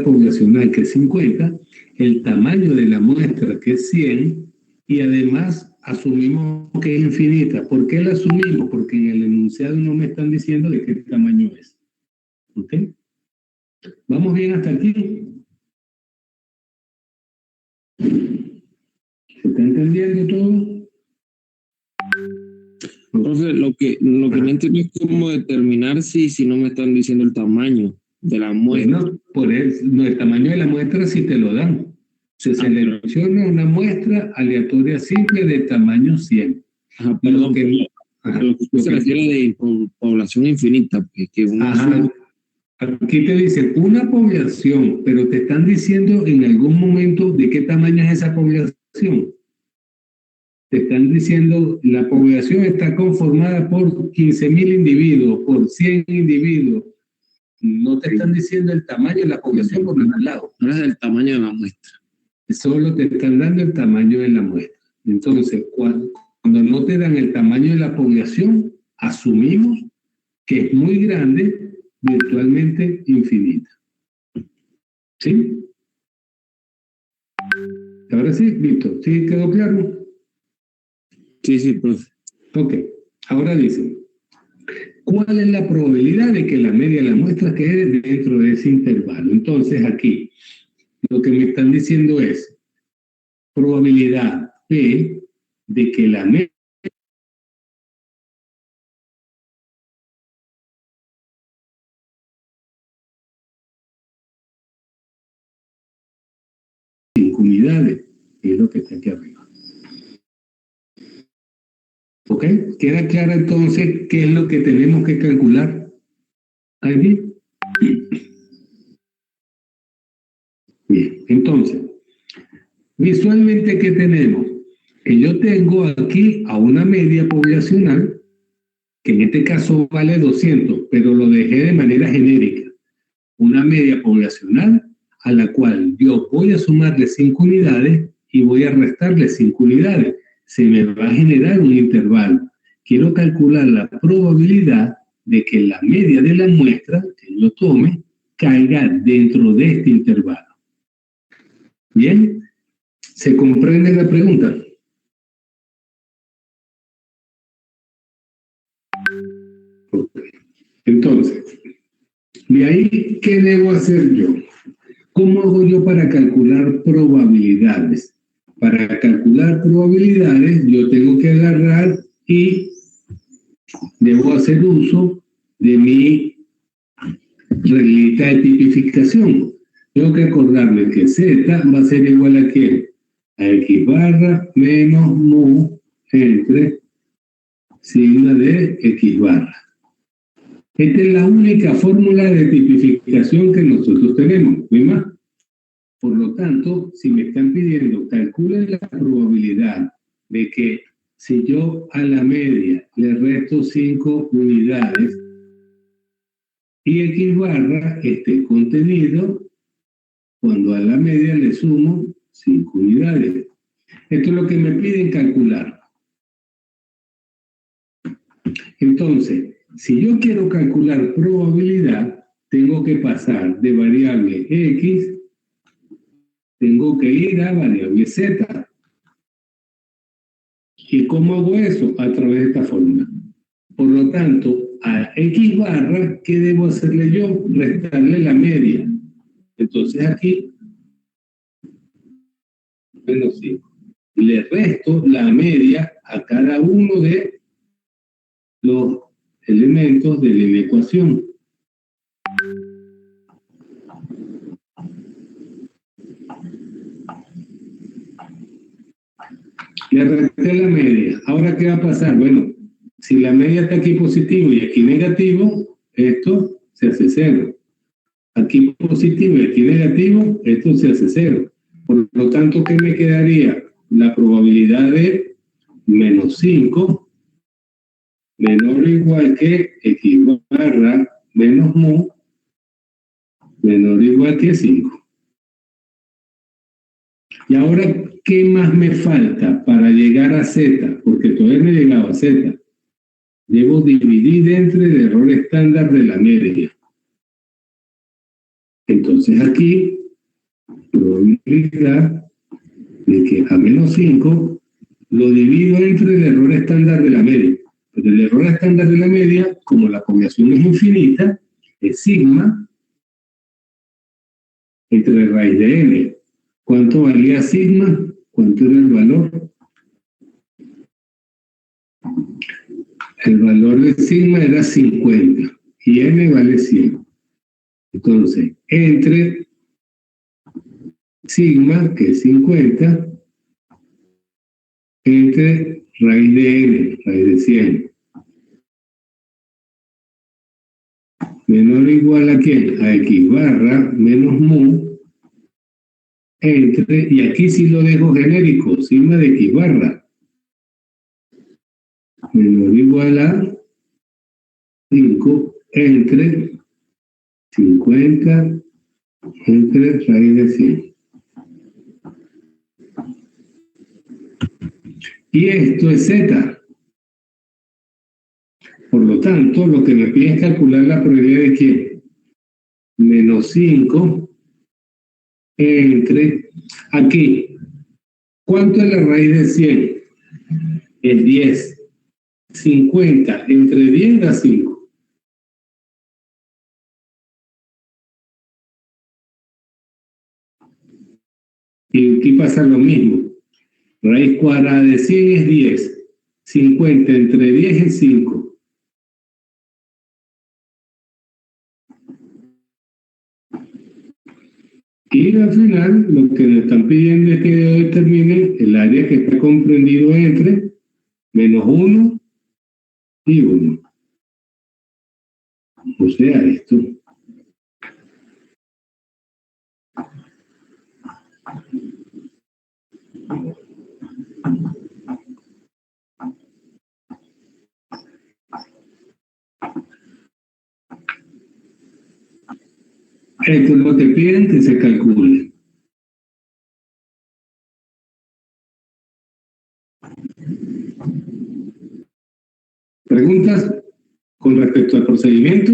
poblacional, que es 50, el tamaño de la muestra, que es 100, y además asumimos que es infinita. ¿Por qué la asumimos? Porque en el enunciado no me están diciendo de qué tamaño es. ¿Ok? ¿Vamos bien hasta aquí? ¿Se está entendiendo todo? Profe, lo que no entiendo es cómo determinar si no me están diciendo el tamaño de la muestra. Bueno, no, el tamaño de la muestra sí te lo dan. Se selecciona una muestra aleatoria simple de tamaño 100. Ajá, perdón, lo que usted se refiere de población infinita. Que aquí te dicen una población, pero te están diciendo en algún momento de qué tamaño es esa población. Te están diciendo la población está conformada por 15,000 individuos, por 100 individuos. No te están diciendo el tamaño de la población por ningún lado. No es el tamaño de la muestra. Solo te están dando el tamaño de la muestra. Entonces, cuando no te dan el tamaño de la población, asumimos que es muy grande, virtualmente infinita. ¿Sí? Ahora sí, listo. ¿Sí quedó claro? Sí, profe. Ok. Ahora dice, ¿cuál es la probabilidad de que la media de la muestra quede dentro de ese intervalo? Entonces, aquí, lo que me están diciendo es probabilidad P de que la media de 5 unidades, es lo que está aquí arriba. ¿Ok? ¿Queda claro entonces qué es lo que tenemos que calcular allí? Bien, entonces, visualmente, ¿qué tenemos? Que yo tengo aquí a una media poblacional, que en este caso vale 200, pero lo dejé de manera genérica. Una media poblacional a la cual yo voy a sumarle 5 unidades y voy a restarle 5 unidades. Se me va a generar un intervalo. Quiero calcular la probabilidad de que la media de la muestra que yo tome caiga dentro de este intervalo. ¿Bien? ¿Se comprende la pregunta? Entonces, de ahí, ¿qué debo hacer yo? ¿Cómo hago yo para calcular probabilidades? Para calcular probabilidades, yo tengo que agarrar y debo hacer uso de mi reglita de tipificación. Tengo que acordarme que Z va a ser igual a ¿qué? A X barra menos mu entre sigma de X barra. Esta es la única fórmula de tipificación que nosotros tenemos, ¿no hay más? Por lo tanto, si me están pidiendo, calculen la probabilidad de que si yo a la media le resto 5 unidades y X barra esté contenido cuando a la media le sumo 5 unidades. Esto es lo que me piden calcular. Entonces, si yo quiero calcular probabilidad, tengo que pasar de variable X, tengo que ir a variable Z. ¿Y cómo hago eso? A través de esta fórmula. Por lo tanto, a X barra, ¿qué debo hacerle yo? Restarle la media. Entonces aquí, menos 5. Le resto la media a cada uno de los elementos de la ecuación. Le resté la media. Ahora, ¿qué va a pasar? Bueno, si la media está aquí positivo y aquí negativo, esto se hace 0. Aquí positivo y aquí negativo, esto se hace 0. Por lo tanto, ¿qué me quedaría? La probabilidad de menos 5 menor o igual que X barra menos mu menor o igual que 5. Y ahora, ¿qué más me falta para llegar a Z? Porque todavía no he llegado a Z. Debo dividir entre el error estándar de la media. Entonces aquí, probabilidad de que a menos 5 lo divido entre el error estándar de la media. Pero el error estándar de la media, como la población es infinita, es sigma entre raíz de n. ¿Cuánto valía sigma? ¿Cuánto era el valor? El valor de sigma era 50 y n vale 100. Entonces, entre sigma, que es 50, entre raíz de n, raíz de 100. Menor o igual a ¿quién? A x barra menos mu entre, y aquí sí lo dejo genérico, sigma de x barra. Menor o igual a 5 entre 50 entre raíz de 100. Y esto es z. Por lo tanto, lo que me pide es calcular la probabilidad de ¿quién? Menos 5 entre, aquí, ¿cuánto es la raíz de 100? Es 10. 50 entre 10 da 5. Y aquí pasa lo mismo. Raíz cuadrada de 100 es 10. 50 entre 10 es 5. Y al final, lo que nos están pidiendo es que determine el área que está comprendido entre menos 1 y 1. O sea, esto. Esto es lo que piden que se calcule. ¿Preguntas con respecto al procedimiento?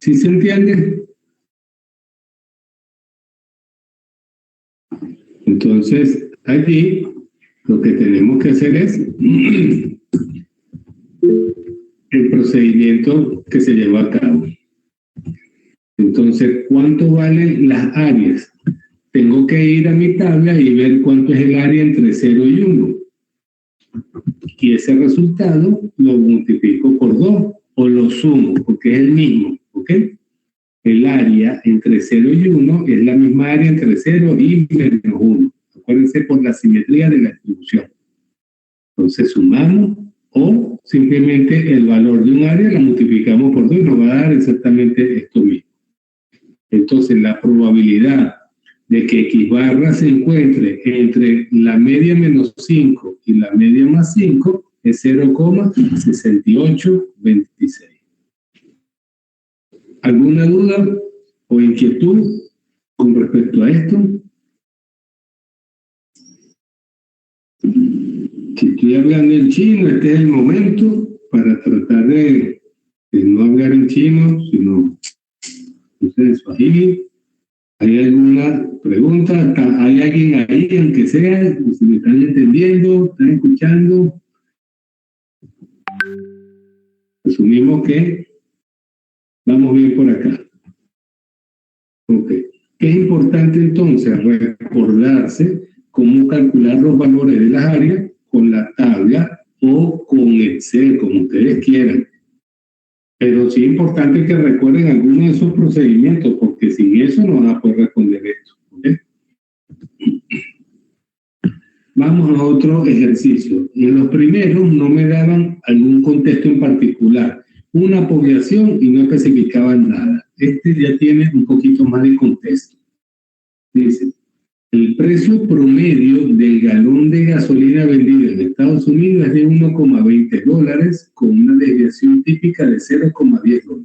¿Sí se entiende? Entonces, aquí lo que tenemos que hacer es el procedimiento que se llevó a cabo. Entonces, ¿cuánto valen las áreas? Tengo que ir a mi tabla y ver cuánto es el área entre 0 y 1. Y ese resultado lo multiplico por 2 o lo sumo, porque es el mismo, ¿ok? El área entre 0 y 1 es la misma área entre 0 y menos 1. Acuérdense por la simetría de la distribución. Entonces sumamos o simplemente el valor de un área la multiplicamos por 2 y nos va a dar exactamente esto mismo. Entonces la probabilidad de que x barra se encuentre entre la media menos 5 y la media más 5 es 0,6826. ¿Alguna duda o inquietud con respecto a esto? Si estoy hablando en chino, este es el momento para tratar de no hablar en chino, sino en swahili. ¿Hay alguna pregunta? ¿Hay alguien ahí, aunque sea? Si me están entendiendo, están escuchando. Asumimos que vamos bien por acá. Ok. ¿Qué es importante entonces? Recordarse cómo calcular los valores de las áreas con la tabla o con Excel, como ustedes quieran. Pero sí es importante que recuerden algunos de esos procedimientos, porque sin eso no van a poder responder esto. ¿Okay? Vamos a otro ejercicio. En los primeros no me daban algún contexto en particular, una población y no especificaban nada. Este ya tiene un poquito más de contexto. Dice, el precio promedio del galón de gasolina vendido en Estados Unidos es de $1,20 con una desviación típica de $0,10.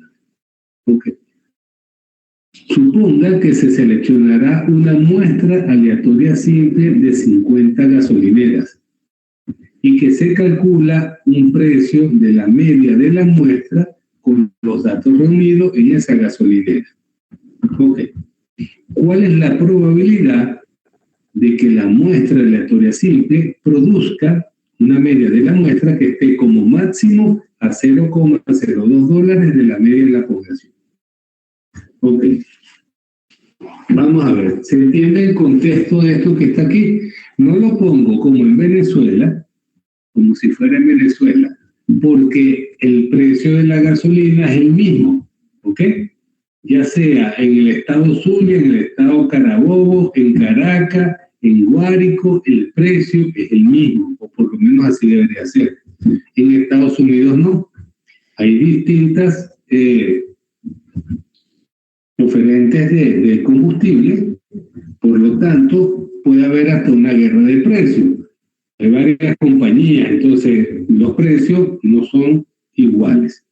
Okay. Suponga que se seleccionará una muestra aleatoria simple de 50 gasolineras y que se calcula un precio de la media de la muestra con los datos reunidos en esa gasolinera. Ok. ¿Cuál es la probabilidad de que la muestra aleatoria simple produzca una media de la muestra que esté como máximo a $0,02 de la media de la población? Ok. Vamos a ver, ¿se entiende el contexto de esto que está aquí? No lo pongo como en Venezuela, como si fuera en Venezuela, porque el precio de la gasolina es el mismo, ¿ok? Ya sea en el estado Zulia, en el estado Carabobo, en Caracas, en Guárico, el precio es el mismo, o por lo menos así debería ser. En Estados Unidos no. Hay distintas oferentes de combustible, por lo tanto, puede haber hasta una guerra de precios. Hay varias compañías, entonces los precios no son iguales.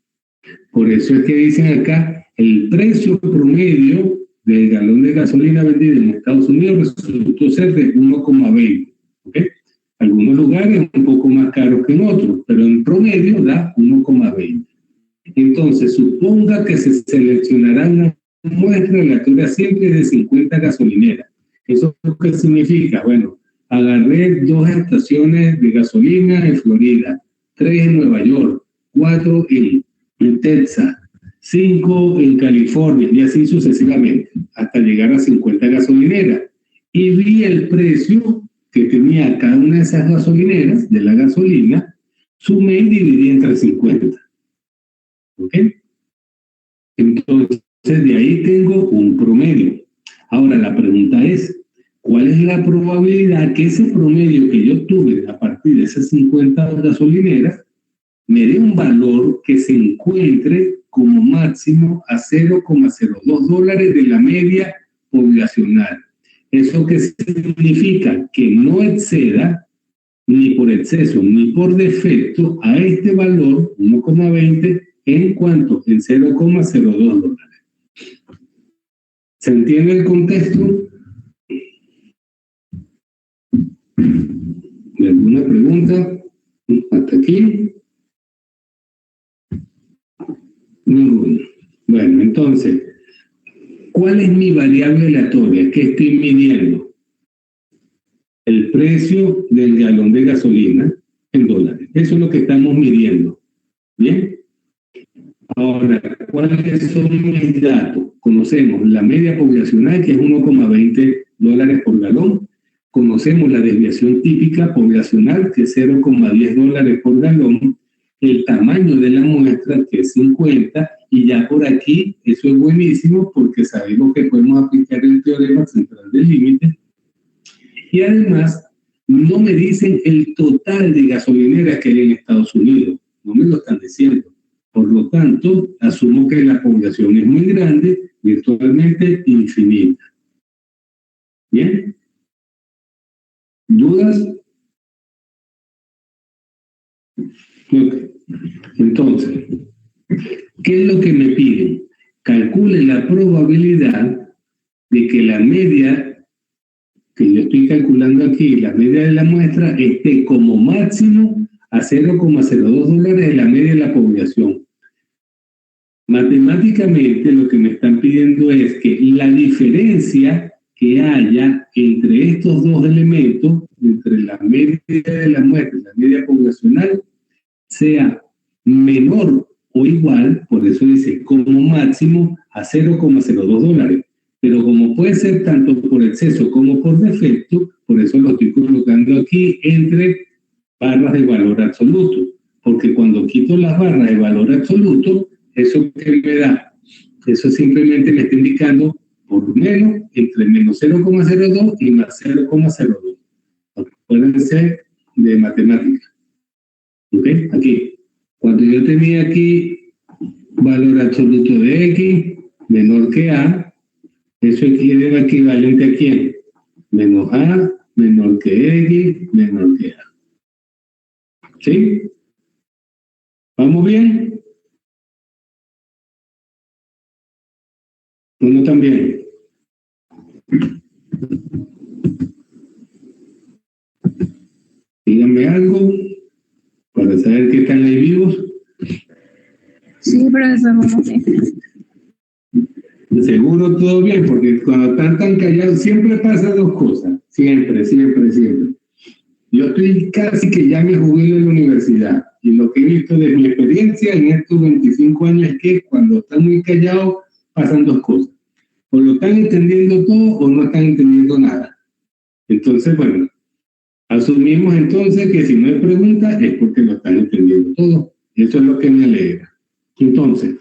Por eso es que dicen acá, el precio promedio del galón de gasolina vendido en Estados Unidos resultó ser de 1,20. ¿Okay? Algunos lugares un poco más caros que en otros, pero en promedio da 1,20. Entonces, suponga que se seleccionará una muestra aleatoria siempre de 50 gasolineras. ¿Eso qué significa? Bueno, agarré 2 estaciones de gasolina en Florida, 3 en Nueva York, 4 en Texas, 5 en California y así sucesivamente, hasta llegar a 50 gasolineras. Y vi el precio que tenía cada una de esas gasolineras de la gasolina, sumé y dividí entre 50. ¿Ok? Entonces, de ahí tengo un promedio. Ahora, la pregunta es, ¿cuál es la probabilidad que ese promedio que yo tuve a partir de esas 50 gasolineras me dé un valor que se encuentre como máximo a $0,02 de la media poblacional? ¿Eso qué significa? Que no exceda ni por exceso ni por defecto a este valor 1,20 en cuanto en $0,02. ¿Se entiende el contexto? ¿Alguna pregunta? ¿Hasta aquí? Ninguna. Bueno, entonces, ¿cuál es mi variable aleatoria? ¿Qué estoy midiendo? El precio del galón de gasolina en dólares. Eso es lo que estamos midiendo. ¿Bien? Ahora, ¿cuáles son mis datos? Conocemos la media poblacional, que es $1,20 por galón. Conocemos la desviación típica poblacional, que es $0,10 por galón. El tamaño de la muestra, que es 50. Y ya por aquí, eso es buenísimo porque sabemos que podemos aplicar el teorema central del límite. Y además, no me dicen el total de gasolineras que hay en Estados Unidos. No me lo están diciendo. Por lo tanto, asumo que la población es muy grande, virtualmente infinita. ¿Bien? ¿Dudas? Okay. Entonces, ¿qué es lo que me piden? Calcule la probabilidad de que la media que yo estoy calculando aquí, la media de la muestra, esté como máximo a $0,02 de la media de la población. Matemáticamente lo que me están pidiendo es que la diferencia que haya entre estos dos elementos, entre la media de la muestra y la media poblacional, sea menor o igual, por eso dice como máximo a $0,02. Pero como puede ser tanto por exceso como por defecto, por eso lo estoy colocando aquí entre barras de valor absoluto. Porque cuando quito las barras de valor absoluto, ¿eso qué me da? Eso simplemente me está indicando por menos, entre menos 0,02 y más 0,02. Pueden ser de matemática. ¿Ok? Aquí. Cuando yo tenía aquí valor absoluto de X menor que A, eso es equivalente a quién? Menos A menor que X menor que A. ¿Sí? ¿Vamos bien? ¿Uno también? Díganme algo para saber que están ahí vivos. Sí, profesor, no sé. Seguro todo bien, porque cuando están tan callados siempre pasa dos cosas, siempre. Yo estoy casi que ya me jubilo en la universidad y lo que he visto de mi experiencia en estos 25 años es que cuando están muy callados pasan dos cosas, o lo están entendiendo todo o no están entendiendo nada. Entonces, bueno, asumimos entonces que si no hay preguntas es porque lo están entendiendo todo. Eso es lo que me alegra. Entonces,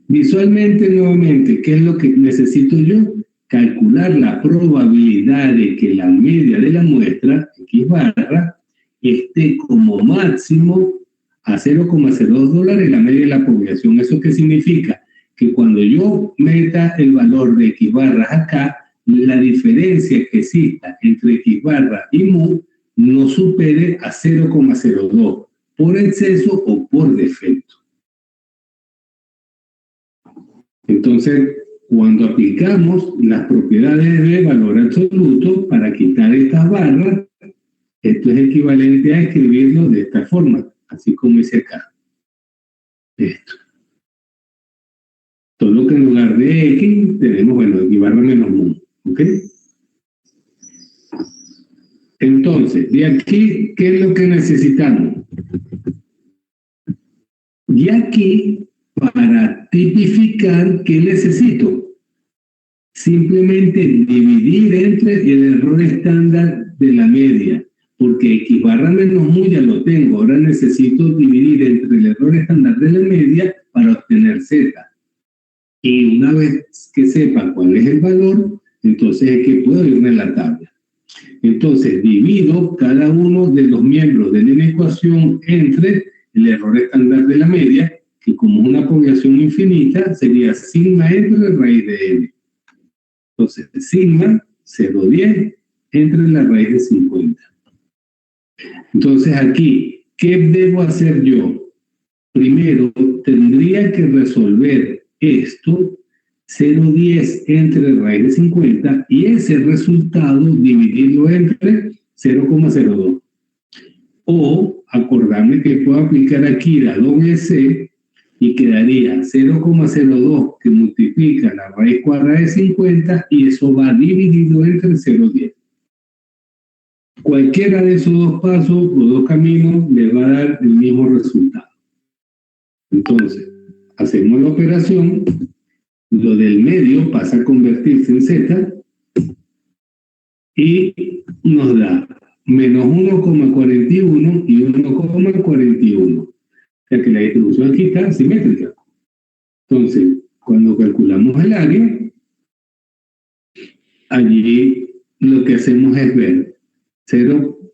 visualmente, nuevamente, ¿qué es lo que necesito yo? Calcular la probabilidad de que la media de la muestra, X barra, esté como máximo a $0,02 la media de la población. ¿Eso qué significa? Que cuando yo meta el valor de X barras acá, la diferencia que exista entre X barra y mu no supere a 0,02 por exceso o por defecto. Entonces, cuando aplicamos las propiedades de valor absoluto para quitar estas barras, esto es equivalente a escribirlo de esta forma, así como dice acá. Esto. Solo que en lugar de X tenemos, bueno, X barra menos mu. ¿Ok? Entonces, de aquí, ¿qué es lo que necesitamos? Y aquí, para tipificar, ¿qué necesito? Simplemente dividir entre el error estándar de la media, porque X barra menos mu ya lo tengo, ahora necesito dividir entre el error estándar de la media para obtener Z. Y una vez que sepa cuál es el valor, entonces es que puedo irme a la tabla. Entonces divido cada uno de los miembros de la ecuación entre el error estándar de la media, que como es una población infinita, sería sigma entre raíz de n. Entonces, sigma 0,10 entre la raíz de 50. Entonces aquí, ¿qué debo hacer yo? Primero, tendría que resolver esto, 0,10 entre raíz de 50, y ese resultado dividirlo entre 0,02. O acordarme que puedo aplicar aquí la doble C y quedaría 0,02 que multiplica la raíz cuadrada de 50 y eso va dividido entre 0,10. Cualquiera de esos dos pasos o dos caminos le va a dar el mismo resultado. Entonces, hacemos la operación, lo del medio pasa a convertirse en Z y nos da menos 1,41 y 1,41. O sea que la distribución aquí está simétrica. Entonces, cuando calculamos el área, allí lo que hacemos es ver 0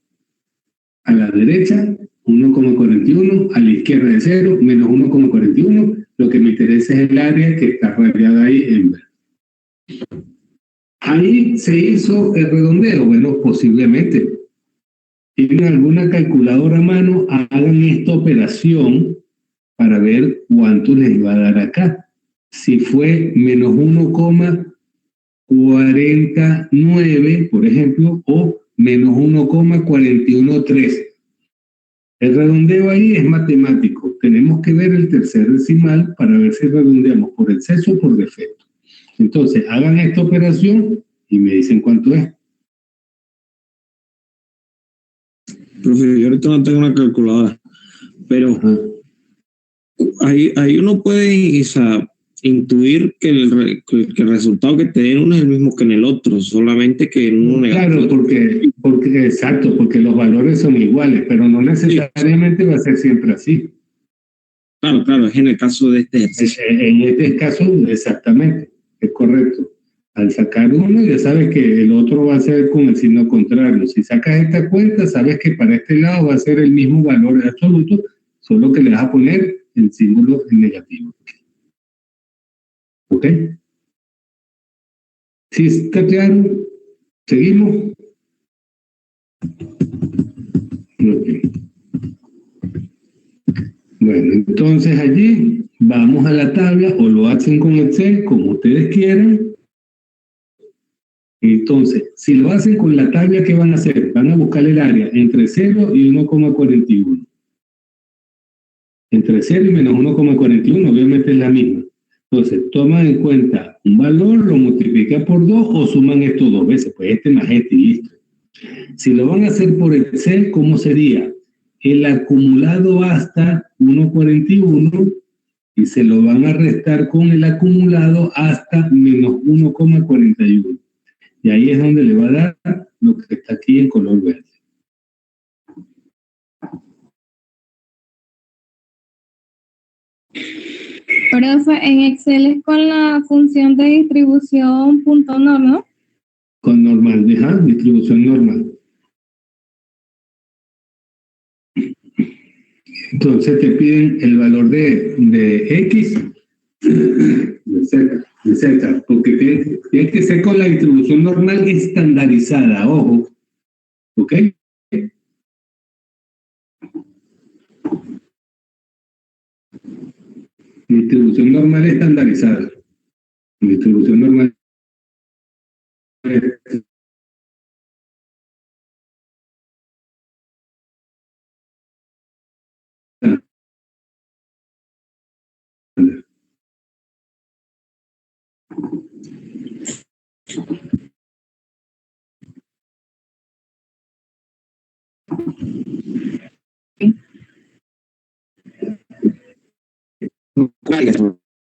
a la derecha, 1,41, a la izquierda de 0, menos 1,41. Lo que me interesa es el área que está radiada ahí en verde. Ahí se hizo el redondeo. Bueno, posiblemente. ¿Tienen alguna calculadora a mano? Hagan esta operación para ver cuánto les va a dar acá. Si fue menos 1,49, por ejemplo, o menos 1,413. El redondeo ahí es matemático. Tenemos que ver el tercer decimal para ver si redondeamos por exceso o por defecto. Entonces, hagan esta operación y me dicen cuánto es. Profe, yo ahorita no tengo una calculadora, pero ahí uno puede, o sea, intuir que el resultado que te den uno es el mismo que en el otro, solamente que en uno negativo. Claro, exacto, porque los valores son iguales, pero no necesariamente va a ser siempre así. Claro, es en el caso de este ejercicio. En este caso, exactamente, es correcto. Al sacar uno, ya sabes que el otro va a ser con el signo contrario. Si sacas esta cuenta, sabes que para este lado va a ser el mismo valor absoluto, solo que le vas a poner el símbolo en negativo. ¿Ok? ¿Sí está claro? ¿Seguimos? Okay. Bueno, entonces allí vamos a la tabla o lo hacen con Excel como ustedes quieran. Entonces, si lo hacen con la tabla, ¿qué van a hacer? Van a buscar el área entre 0 y 1,41. Entre 0 y menos 1,41, obviamente es la misma. Entonces, toman en cuenta un valor, lo multiplica por 2 o suman esto 2 veces, pues este más este y listo. Si lo van a hacer por Excel, ¿cómo sería? El acumulado hasta 1,41 y se lo van a restar con el acumulado hasta menos 1,41. Y ahí es donde le va a dar lo que está aquí en color verde. Profe, en Excel es con la función de distribución .norm, ¿no? Con normal, distribución normal. Entonces te piden el valor de X, de Z, porque tiene que ser con la distribución normal estandarizada, ojo, ¿ok? Distribución normal estandarizada. Distribución normal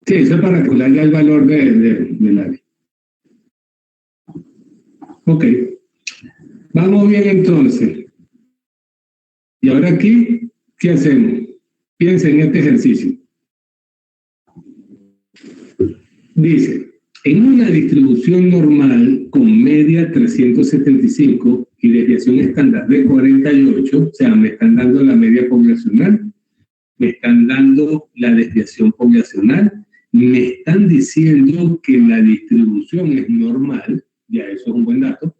sí, eso es para calcular ya el valor del área. Ok. Vamos bien entonces. Y ahora aquí, ¿qué hacemos? Piensen en este ejercicio. Dice, en una distribución normal con media 375 y desviación estándar de 48, o sea, me están dando la media poblacional, me están dando la desviación poblacional, me están diciendo que la distribución es normal, ya eso es un buen dato.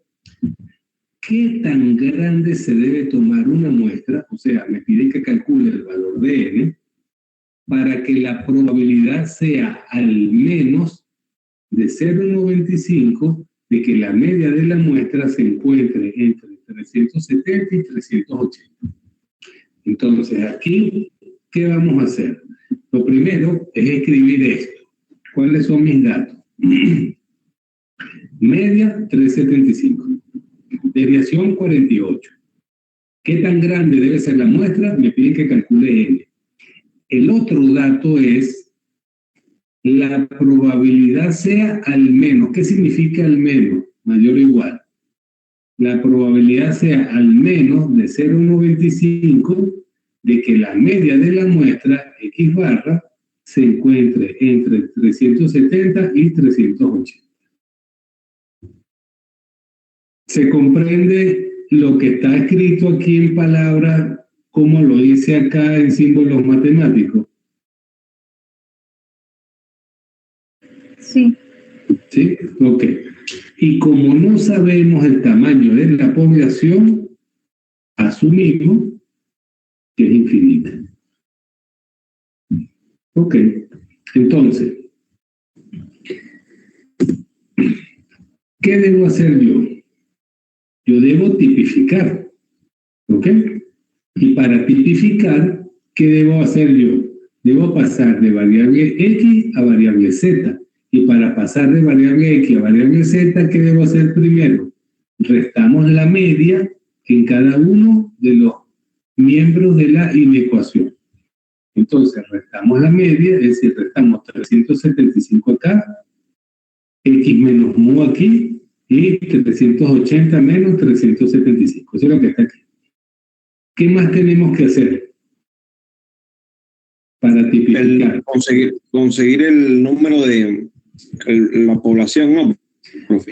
¿Qué tan grande se debe tomar una muestra? O sea, me piden que calcule el valor de n para que la probabilidad sea al menos de 0,95 de que la media de la muestra se encuentre entre 370 y 380. Entonces, aquí, ¿qué vamos a hacer? Lo primero es escribir esto. ¿Cuáles son mis datos? Media 375. Desviación 48. ¿Qué tan grande debe ser la muestra? Me piden que calcule n. El otro dato es la probabilidad sea al menos. ¿Qué significa al menos? Mayor o igual. La probabilidad sea al menos de 0,95 de que la media de la muestra X barra se encuentre entre 370 y 380. ¿Se comprende lo que está escrito aquí en palabras como lo dice acá en símbolos matemáticos? Sí. ¿Sí? Ok. Y como no sabemos el tamaño de la población, asumimos que es infinita. Ok. Entonces, ¿qué debo hacer yo? Yo debo tipificar. ¿Ok? Y para tipificar, ¿qué debo hacer yo? Debo pasar de variable X a variable Z. Y para pasar de variable X a variable Z, ¿qué debo hacer primero? Restamos la media en cada uno de los miembros de la inecuación. Entonces, restamos la media, es decir, restamos 375 acá, X menos mu aquí, y 380 menos 375. Eso es lo que está aquí. ¿Qué más tenemos que hacer para tipificar? Conseguir el número de la población, ¿no, profe?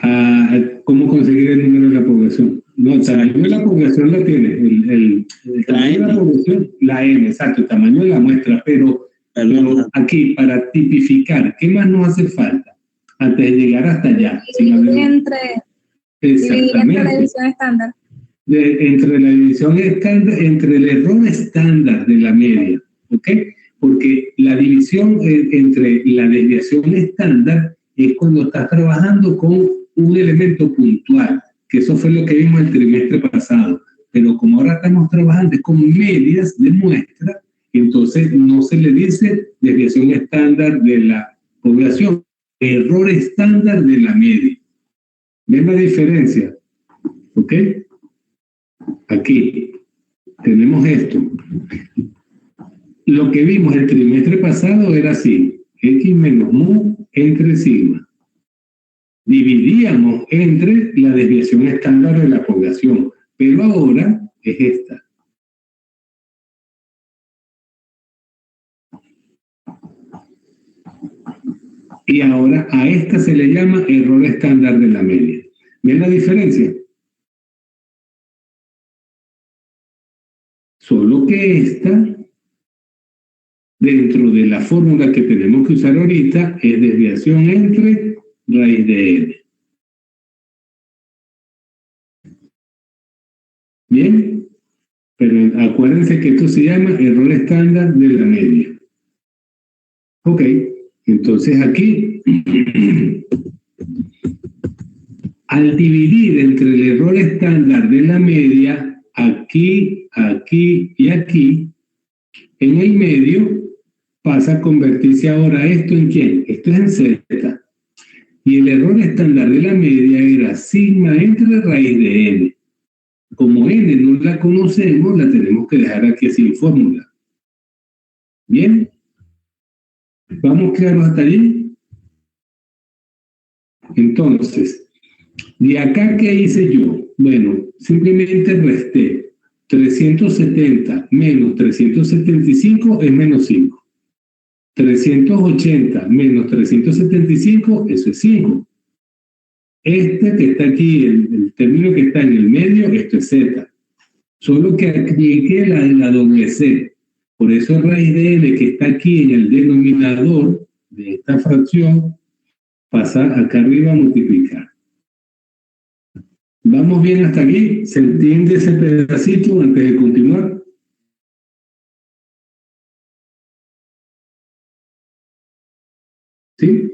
¿Cómo conseguir el número de la población? No, el tamaño de la población lo tiene. El tamaño de la población, la N, exacto, el tamaño de la muestra, pero aquí, para tipificar, ¿qué más nos hace falta antes de llegar hasta allá? Entre la división estándar. Entre la división estándar, entre el error estándar de la media, ¿ok? Porque la división entre la desviación estándar es cuando estás trabajando con un elemento puntual, que eso fue lo que vimos el trimestre pasado. Pero como ahora estamos trabajando con medias de muestra, Entonces no se le dice desviación estándar de la población, error estándar de la media. ¿Ven la diferencia? ¿Ok? Aquí tenemos esto. Lo que vimos el trimestre pasado era así, X menos mu entre sigma. Dividíamos entre la desviación estándar de la población, pero ahora es esta. Y ahora a esta se le llama error estándar de la media. ¿Ven la diferencia? Solo que esta, dentro de la fórmula que tenemos que usar ahorita, es desviación entre raíz de n. ¿Bien? Pero acuérdense que esto se llama error estándar de la media. Ok, entonces aquí, al dividir entre el error estándar de la media, aquí, aquí y aquí, en el medio pasa a convertirse ahora esto en ¿quién? Esto es en Z. Y el error estándar de la media era sigma entre raíz de n. Como n no la conocemos, la tenemos que dejar aquí sin fórmula. ¿Bien? ¿Vamos claros hasta allí? Entonces, de acá, ¿qué hice yo? Bueno, simplemente resté 370 menos 375 es menos 5. 380 menos 375, eso es 5. Este que está aquí, el término que está en el medio, esto es Z. Solo que apliqué la doble C. Por eso raíz de n que está aquí en el denominador de esta fracción pasa acá arriba a multiplicar. ¿Vamos bien hasta aquí? ¿Se entiende ese pedacito antes de continuar? ¿Sí?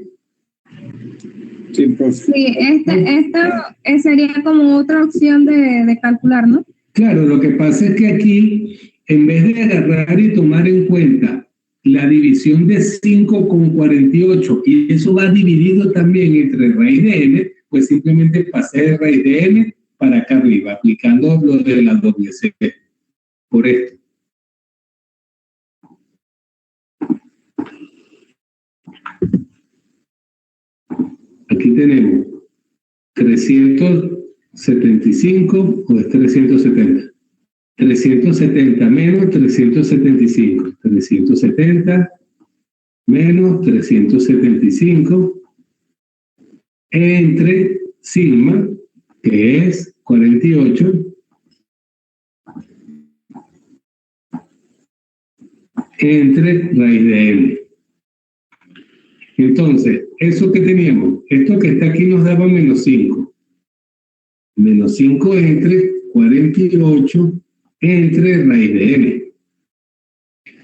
Sí, pues. Sí, esta sería como otra opción de calcular, ¿no? Claro, lo que pasa es que aquí, en vez de agarrar y tomar en cuenta la división de 5 con 48, y eso va dividido también entre raíz de n, pues simplemente pasé de raíz de n para acá arriba, aplicando lo de la doble C. Por esto. Aquí tenemos 375 o es 370. 370 menos 375. 370 menos 375 entre sigma, que es 48, entre raíz de n. Entonces, eso que teníamos, esto que está aquí nos daba menos 5. Menos 5 entre 48 entre raíz de n.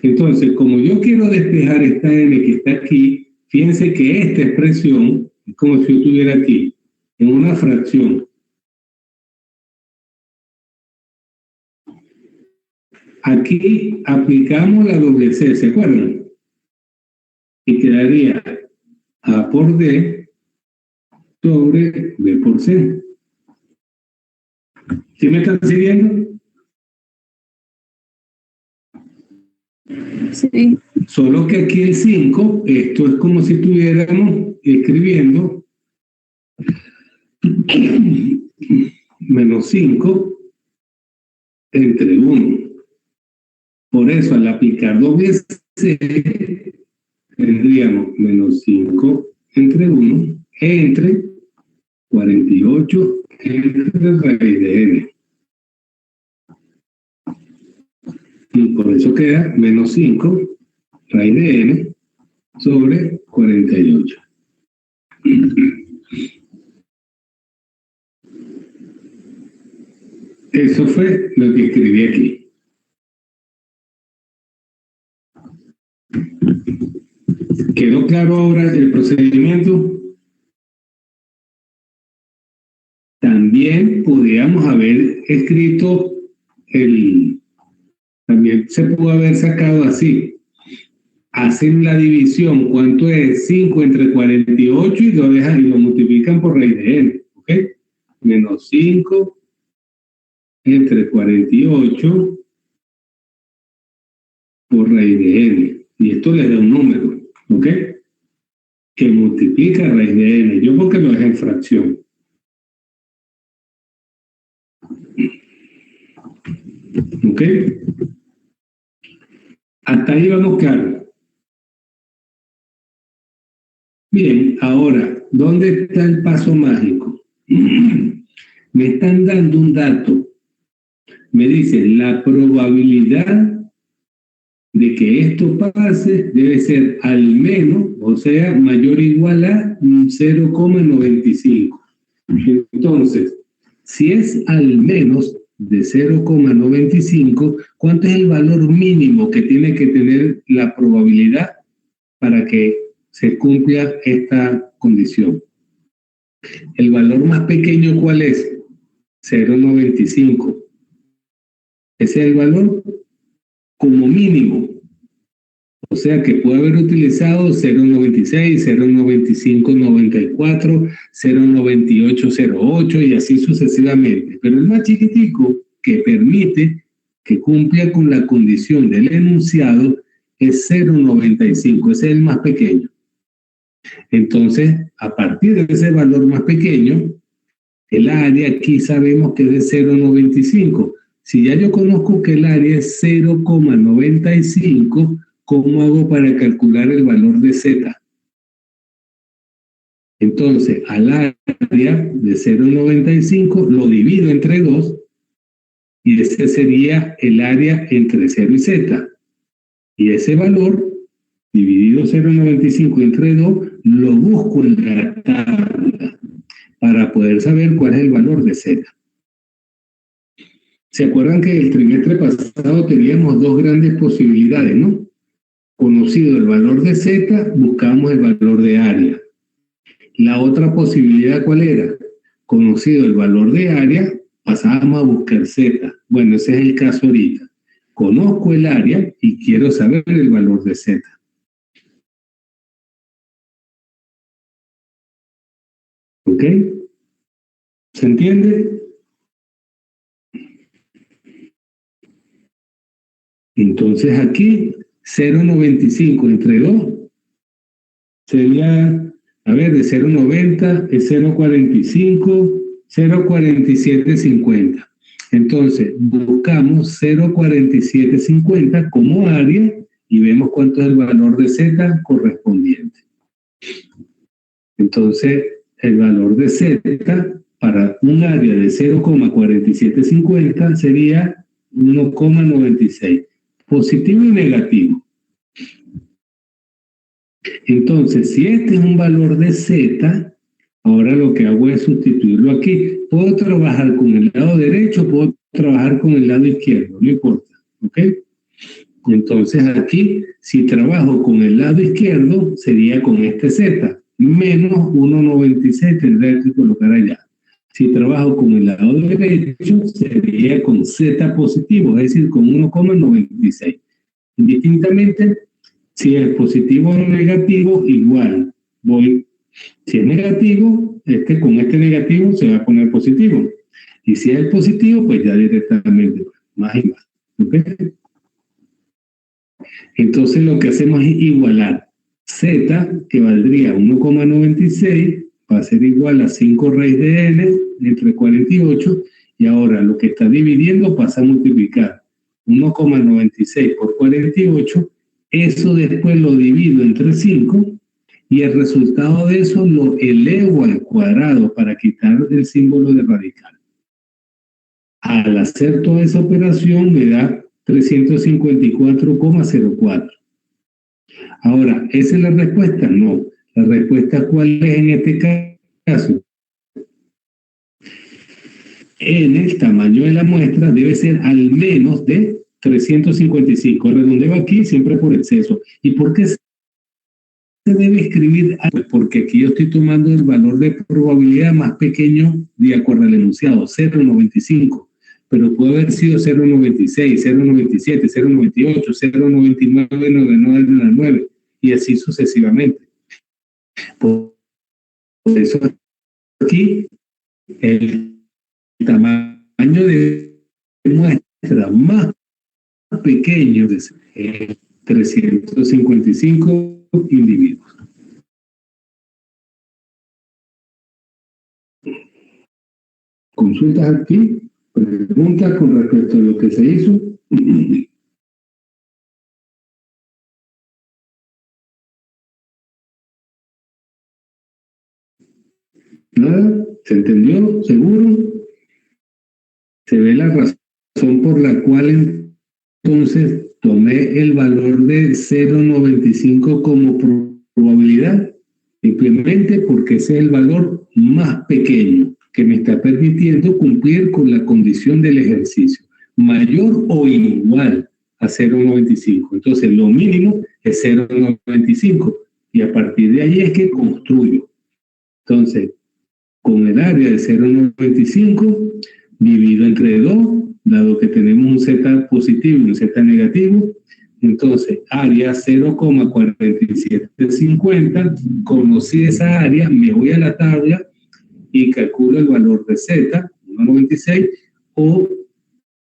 Entonces, como yo quiero despejar esta n que está aquí, fíjense que esta expresión es como si yo estuviera aquí, en una fracción. Aquí aplicamos la doble C, ¿se acuerdan? Y quedaría A por D sobre B por C. ¿Sí me están siguiendo? Sí. Solo que aquí el 5, esto es como si estuviéramos escribiendo menos 5 entre 1. Por eso, al aplicar doble C, tendríamos menos 5 entre 1 entre 48 entre raíz de n. Y por eso queda menos 5 raíz de n sobre 48. Eso fue lo que escribí aquí. ¿Quedó claro ahora el procedimiento? También podríamos haber escrito También se pudo haber sacado así. Hacen la división, ¿cuánto es? 5 entre 48 y lo dejan y lo multiplican por raíz de n, ¿ok? Menos 5 entre 48 por raíz de n. Y esto le da un número, ¿ok? Que multiplica raíz de n. Yo porque lo dejé en fracción. ¿Ok? Hasta ahí vamos claro. Bien, ahora, ¿dónde está el paso mágico? Me están dando un dato. Me dicen, la probabilidad de que esto pase debe ser al menos, o sea, mayor o igual a 0,95. Entonces, si es al menos de 0,95, ¿cuánto es el valor mínimo que tiene que tener la probabilidad para que se cumpla esta condición? El valor más pequeño, ¿cuál es? 0,95. Ese es el valor como mínimo. O sea que puede haber utilizado 0,96, 0,9594, 0,9808 y así sucesivamente. Pero el más chiquitico que permite que cumpla con la condición del enunciado es 0,95. Ese es el más pequeño. Entonces, a partir de ese valor más pequeño, el área aquí sabemos que es de 0,95. Si ya yo conozco que el área es 0,95, ¿cómo hago para calcular el valor de Z? Entonces, al área de 0,95 lo divido entre 2 y ese sería el área entre 0 y Z. Y ese valor, dividido 0,95 entre 2, lo busco en la tabla para poder saber cuál es el valor de Z. ¿Se acuerdan que el trimestre pasado teníamos dos grandes posibilidades, no? Conocido el valor de Z, buscamos el valor de área. La otra posibilidad, ¿cuál era? Conocido el valor de área, pasábamos a buscar Z. Bueno, ese es el caso ahorita. Conozco el área y quiero saber el valor de Z. ¿Ok? ¿Se entiende? Entonces aquí 0,95 entre 2 sería, a ver, de 0,90 es 0,45, 0,4750. Entonces buscamos 0,4750 como área y vemos cuánto es el valor de Z correspondiente. Entonces el valor de Z para un área de 0,4750 sería 1,96. Positivo y negativo. Entonces, si este es un valor de Z, ahora lo que hago es sustituirlo aquí. Puedo trabajar con el lado derecho, puedo trabajar con el lado izquierdo, no importa, ¿ok? Entonces aquí, si trabajo con el lado izquierdo, sería con este Z, menos 1,96 tendré que colocar allá. Si trabajo con el lado derecho, sería con Z positivo, es decir, con 1,96. Indistintamente, si es positivo o negativo, igual voy. Si es negativo, con este negativo se va a poner positivo. Y si es positivo, pues ya directamente, más y más. ¿Okay? Entonces lo que hacemos es igualar Z, que valdría 1,96, va a ser igual a 5 raíz de n entre 48, y ahora lo que está dividiendo pasa a multiplicar 1,96 por 48, eso después lo divido entre 5, y el resultado de eso lo elevo al cuadrado para quitar el símbolo de radical. Al hacer toda esa operación me da 354,04. Ahora, ¿esa es la respuesta? No. ¿La respuesta cuál es en este caso? N, el tamaño de la muestra, debe ser al menos de 355. Redondeo aquí siempre por exceso. ¿Y por qué se debe escribir? Pues porque aquí yo estoy tomando el valor de probabilidad más pequeño de acuerdo al enunciado, 0,95. pero puede haber sido 0.96, 0.97, 0.98, 0.99, y así sucesivamente. Por eso aquí el tamaño de muestra más pequeño es 355 individuos. Consultas aquí, preguntas con respecto a lo que se hizo. Nada, ¿se entendió? ¿Seguro? Se ve la razón por la cual entonces tomé el valor de 0.95 como probabilidad, simplemente porque ese es el valor más pequeño que me está permitiendo cumplir con la condición del ejercicio, mayor o igual a 0.95. Entonces lo mínimo es 0.95 y a partir de ahí es que construyo. Entonces, con el área de 0.95 divido entre 2, dado que tenemos un Z positivo y un Z negativo, entonces área 0,4750, conocí esa área, me voy a la tabla y calculo el valor de Z, 1.96, o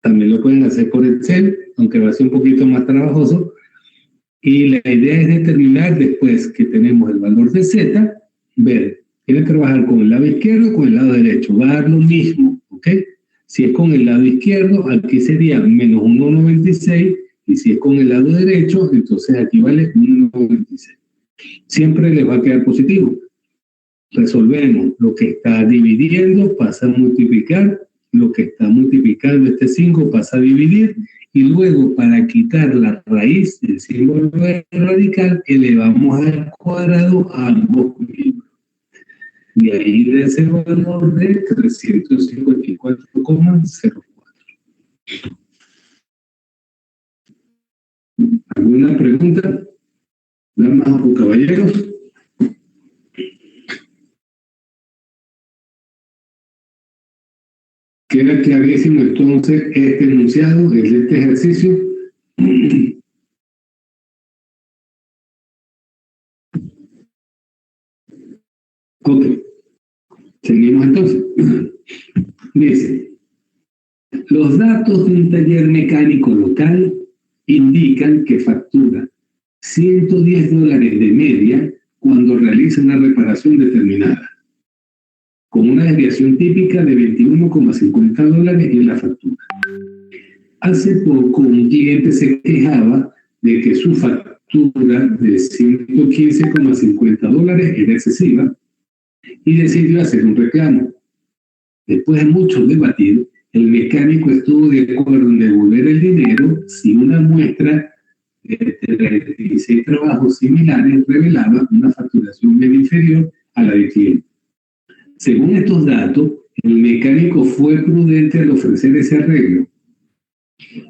también lo pueden hacer por Excel, aunque va a ser un poquito más trabajoso, y la idea es determinar después que tenemos el valor de Z, ver, tiene que trabajar con el lado izquierdo o con el lado derecho, va a dar lo mismo, ¿ok? Si es con el lado izquierdo, aquí sería menos 1.96, y si es con el lado derecho, entonces aquí vale 1.96. Siempre les va a quedar positivo. Resolvemos, lo que está dividiendo pasa a multiplicar, lo que está multiplicando este 5 pasa a dividir, y luego para quitar la raíz del símbolo radical, elevamos al cuadrado a ambos miembros. De ahí de ese valor de 354,04. ¿Alguna pregunta? Damas o caballeros. Queda clarísimo entonces este enunciado, este ejercicio. Ok, seguimos entonces. Dice, los datos de un taller mecánico local indican que factura $110 de media cuando realiza una reparación determinada, con una desviación típica de $21,50 en la factura. Hace poco un cliente se quejaba de que su factura de $115,50 era excesiva y decidió hacer un reclamo. Después de mucho debatir, el mecánico estuvo de acuerdo en devolver el dinero si una muestra de 36 trabajos similares revelaba una facturación media inferior a la del cliente. Según estos datos, el mecánico fue prudente al ofrecer ese arreglo.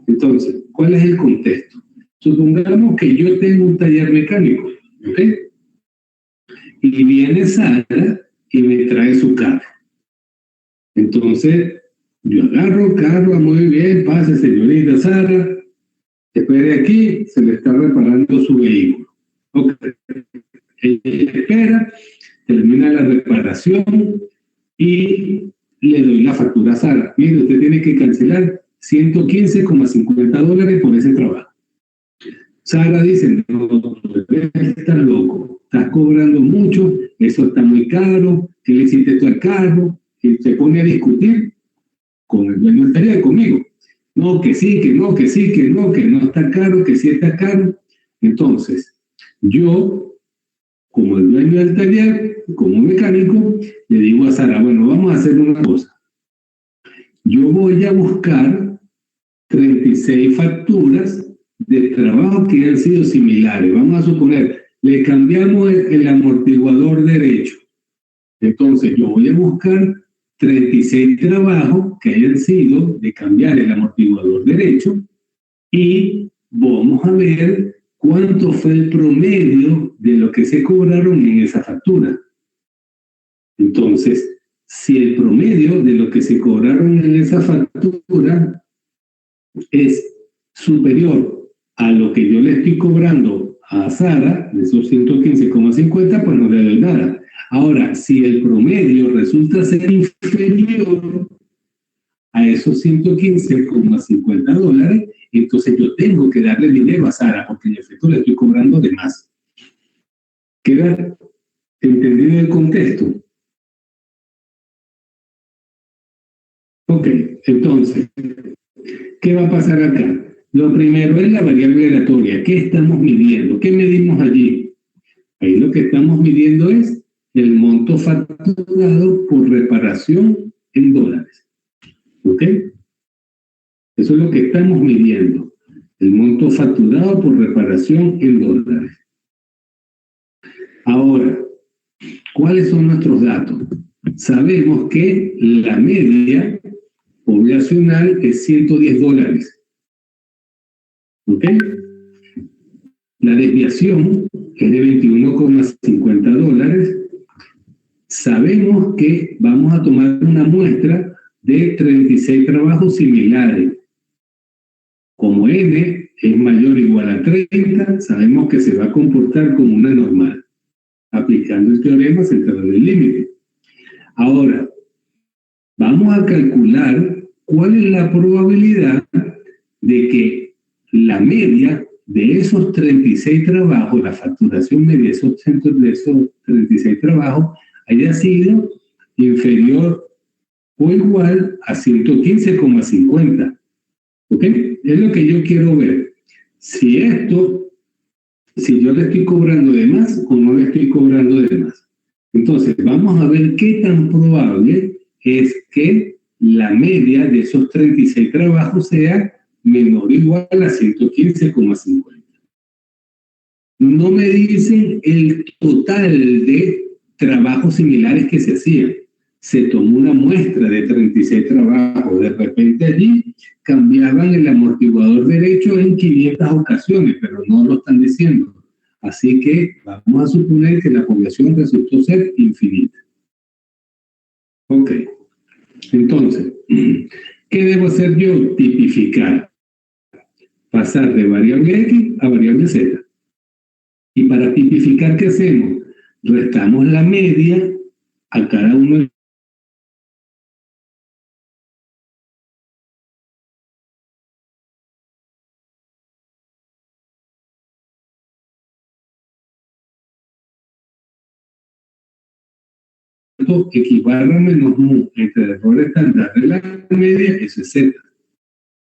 Entonces, ¿cuál es el contexto? Supongamos que yo tengo un taller mecánico, ¿ok? Y viene Sara y me trae su carro. Entonces, yo agarro el carro, muy bien, pase señorita Sara, espere aquí, se le está reparando su vehículo. Ok. Ella espera, termina la reparación y le doy la factura a Sara. Mire, usted tiene que cancelar $115,50 por ese trabajo. Sara dice, no, estás loco, estás cobrando mucho, eso está muy caro, ¿qué le hiciste tú al carro? Y se pone a discutir con el dueño del taller, conmigo. No, que sí, que no, que sí, que no está caro, que sí está caro. Entonces, yo, como el dueño del taller, como mecánico, le digo a Sara, bueno, vamos a hacer una cosa. Yo voy a buscar 36 facturas de trabajo que han sido similares. Vamos a suponer, le cambiamos el amortiguador derecho. Entonces, yo voy a buscar 36 trabajos que hayan sido de cambiar el amortiguador derecho y vamos a ver cuánto fue el promedio de lo que se cobraron en esa factura. Entonces, si el promedio de lo que se cobraron en esa factura es superior a lo que yo le estoy cobrando a Sara, de esos 115,50, pues no le doy nada. Ahora, si el promedio resulta ser inferior a esos 115,50 dólares, entonces yo tengo que darle dinero a Sara, porque en efecto le estoy cobrando de más. ¿Queda entendido el contexto? Ok, entonces, ¿qué va a pasar acá? Lo primero es la variable aleatoria. ¿Qué estamos midiendo? ¿Qué medimos allí? Ahí lo que estamos midiendo es el monto facturado por reparación en dólares. ¿Ok? Eso es lo que estamos midiendo. El monto facturado por reparación en dólares. Ahora, ¿cuáles son nuestros datos? Sabemos que la media poblacional es 110 dólares. ¿Ok? La desviación es de 21,50 dólares. Sabemos que vamos a tomar una muestra de 36 trabajos similares. Como n es mayor o igual a 30, sabemos que se va a comportar como una normal, aplicando el teorema central del límite. Ahora, vamos a calcular cuál es la probabilidad de que la media de esos 36 trabajos, la facturación media de esos 36 trabajos, haya sido inferior o igual a 115,50. ¿Ok? Es lo que yo quiero ver. Si yo le estoy cobrando de más o no le estoy cobrando de más. Entonces, vamos a ver qué tan probable es que la media de esos 36 trabajos sea menor o igual a 115,50. No me dicen el total de trabajos similares que se hacían. Se tomó una muestra de 36 trabajos. De repente allí cambiaban el amortiguador derecho en 500 ocasiones, pero no lo están diciendo. Así que vamos a suponer que la población resultó ser infinita. Ok. Entonces, ¿qué debo hacer yo? Tipificar. Pasar de variable X a variable Z. Y para tipificar, ¿qué hacemos? Restamos la media a cada uno de equibarra menos mu entre el error estándar de la media, eso es Z.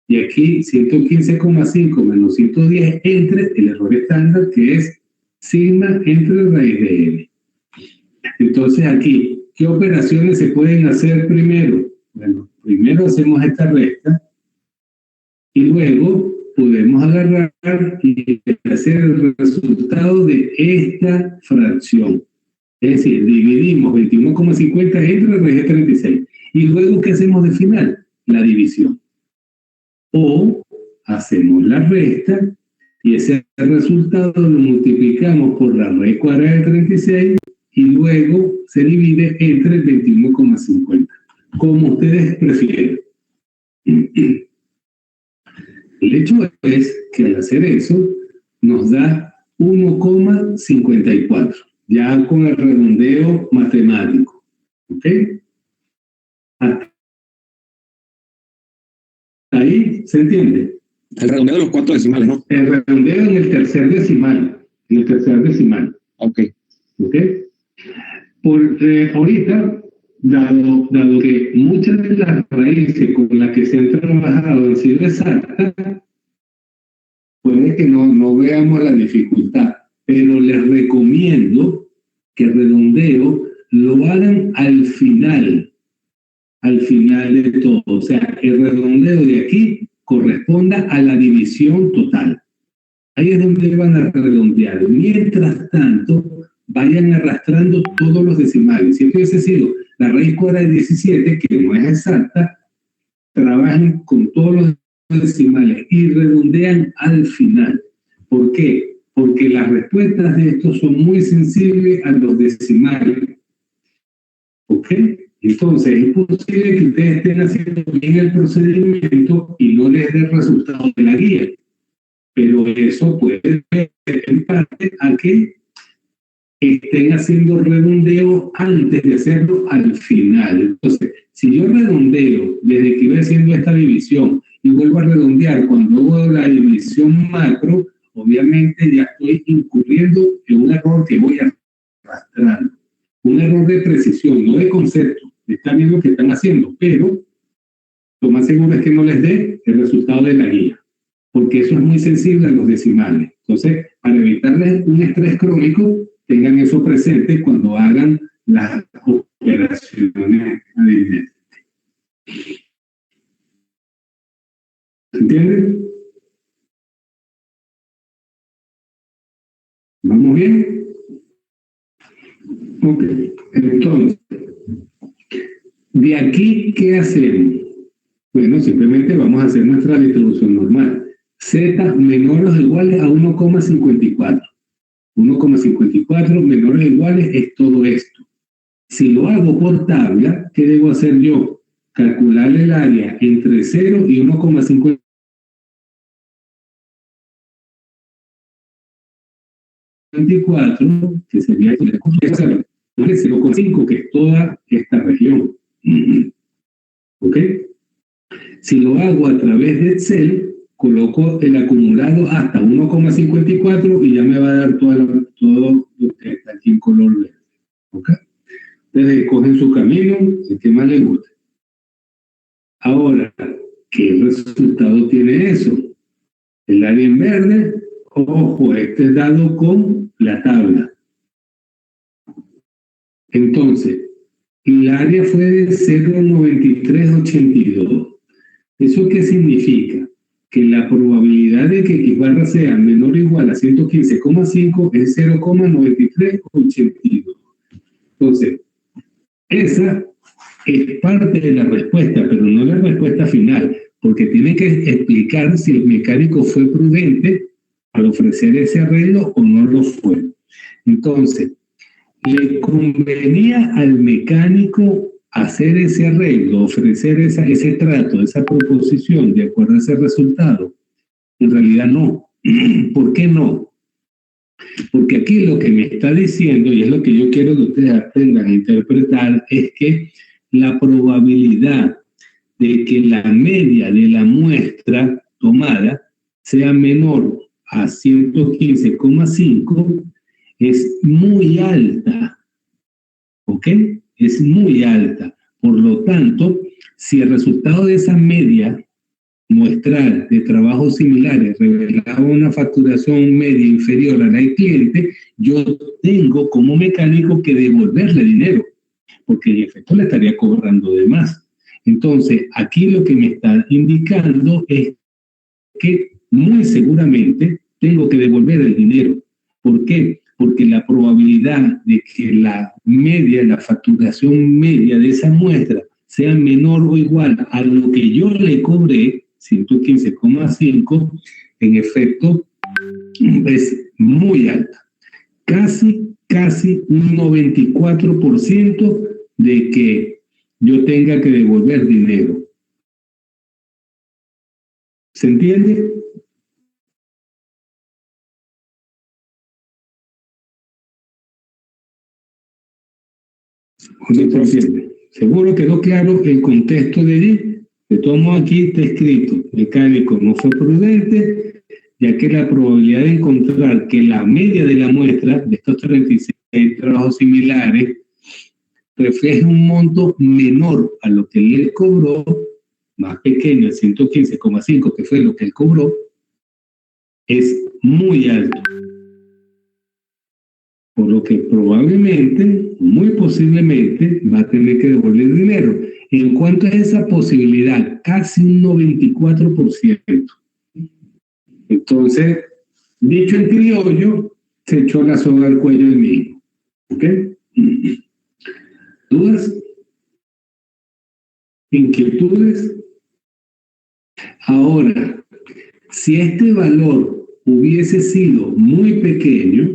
Y aquí 115,5 menos 110 entre el error estándar, que es sigma entre raíz de n. Entonces aquí, ¿qué operaciones se pueden hacer primero? Bueno, primero hacemos esta recta y luego podemos agarrar y hacer el resultado de esta fracción. Es decir, dividimos 21,50 entre raíz de 36. Y luego, ¿qué hacemos de final? La división. O hacemos la resta y ese resultado lo multiplicamos por la raíz cuadrada de 36 y luego se divide entre el 21,50. Como ustedes prefieren. El hecho es que al hacer eso nos da 1,54. Ya con el redondeo matemático. ¿Ok? Ahí se entiende. El redondeo de los 4 decimales, ¿no? El redondeo en el tercer decimal. En el tercer decimal. Ok. ¿Ok? Ahorita, dado que muchas de las raíces con las que se han trabajado han sido exactas, puede que no veamos la dificultad. Pero les recomiendo que el redondeo lo hagan al final de todo. O sea, el redondeo de aquí corresponda a la división total. Ahí es donde van a redondear. Mientras tanto, vayan arrastrando todos los decimales. Si esto hubiese sido la raíz cuadrada de 17, que no es exacta, trabajan con todos los decimales y redondean al final. ¿Por qué? Porque las respuestas de estos son muy sensibles a los decimales. ¿Ok? Entonces, es posible que ustedes estén haciendo bien el procedimiento y no les dé el resultado de la guía, pero eso puede ser en parte a que estén haciendo redondeo antes de hacerlo al final. Entonces, si yo redondeo desde que iba haciendo esta división y vuelvo a redondear cuando hago la división macro, obviamente ya estoy incurriendo en un error que voy arrastrando. Un error de precisión, no de concepto. Están viendo lo que están haciendo, pero lo más seguro es que no les dé el resultado de la guía, porque eso es muy sensible a los decimales. Entonces, para evitarles un estrés crónico, tengan eso presente cuando hagan las operaciones adivinantes. ¿Se entiende? ¿Vamos bien? Ok, entonces, de aquí, ¿qué hacemos? Bueno, simplemente vamos a hacer nuestra distribución normal. Z menores o iguales a 1,54. 1,54 menores o iguales es todo esto. Si lo hago por tabla, ¿qué debo hacer yo? Calcular el área entre 0 y 1,54, que sería 0,5, que es toda esta región. ¿Ok? Si lo hago a través de Excel, coloco el acumulado hasta 1,54 y ya me va a dar todo lo que está aquí en color verde. ¿Ok? Entonces, cogen su camino, el que más les guste. Ahora, ¿qué resultado tiene eso? El área en verde, ojo, este es dado con la tabla. Entonces, el área fue de 0,9382. ¿Eso qué significa? Que la probabilidad de que X barra sea menor o igual a 115,5 es 0,9382. Entonces, esa es parte de la respuesta, pero no la respuesta final, porque tiene que explicar si el mecánico fue prudente al ofrecer ese arreglo o no lo fue. Entonces, ¿le convenía al mecánico hacer ese arreglo, ofrecer ese trato, esa proposición de acuerdo a ese resultado? En realidad no. ¿Por qué no? Porque aquí lo que me está diciendo, y es lo que yo quiero que ustedes aprendan a interpretar, es que la probabilidad de que la media de la muestra tomada sea menor a 115,5 es muy alta. ¿Ok? Es muy alta. Por lo tanto, si el resultado de esa media muestral de trabajos similares revelaba una facturación media inferior a la del cliente, yo tengo como mecánico que devolverle dinero, porque en efecto le estaría cobrando de más. Entonces, aquí lo que me está indicando es que muy seguramente tengo que devolver el dinero. ¿Por qué? Porque la probabilidad de que la media, la facturación media de esa muestra sea menor o igual a lo que yo le cobré, 115,5, en efecto es muy alta. Casi un 94% de que yo tenga que devolver dinero. ¿Se entiende? ¿O no se entiende? Seguro quedó claro el contexto de allí. De todo modo, aquí está escrito: mecánico no fue prudente, ya que la probabilidad de encontrar que la media de la muestra de estos 36 trabajos similares refleja un monto menor a lo que él cobró, más pequeño, el 115,5, que fue lo que él cobró, es muy alto. Por lo que probablemente, muy posiblemente, va a tener que devolver dinero. ¿En cuánto es esa posibilidad? Casi un 94%. Entonces, dicho en criollo, se echó la soga al cuello del mismo. ¿Ok? ¿Dudas? ¿Inquietudes? Ahora, si este valor hubiese sido muy pequeño,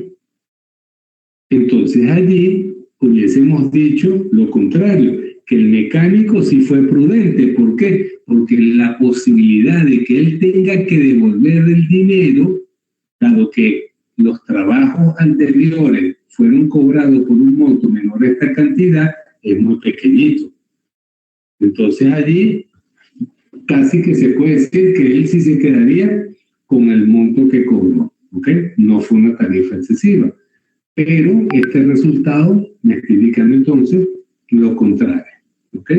entonces allí hubiésemos dicho lo contrario, que el mecánico sí fue prudente. ¿Por qué? Porque la posibilidad de que él tenga que devolver el dinero, dado que los trabajos anteriores fueron cobrados por un monto menor a esta cantidad, es muy pequeñito. Entonces allí casi que se puede decir que él sí se quedaría con el monto que cobró, ¿ok? No fue una tarifa excesiva. Pero este resultado me está indicando entonces lo contrario, ¿ok?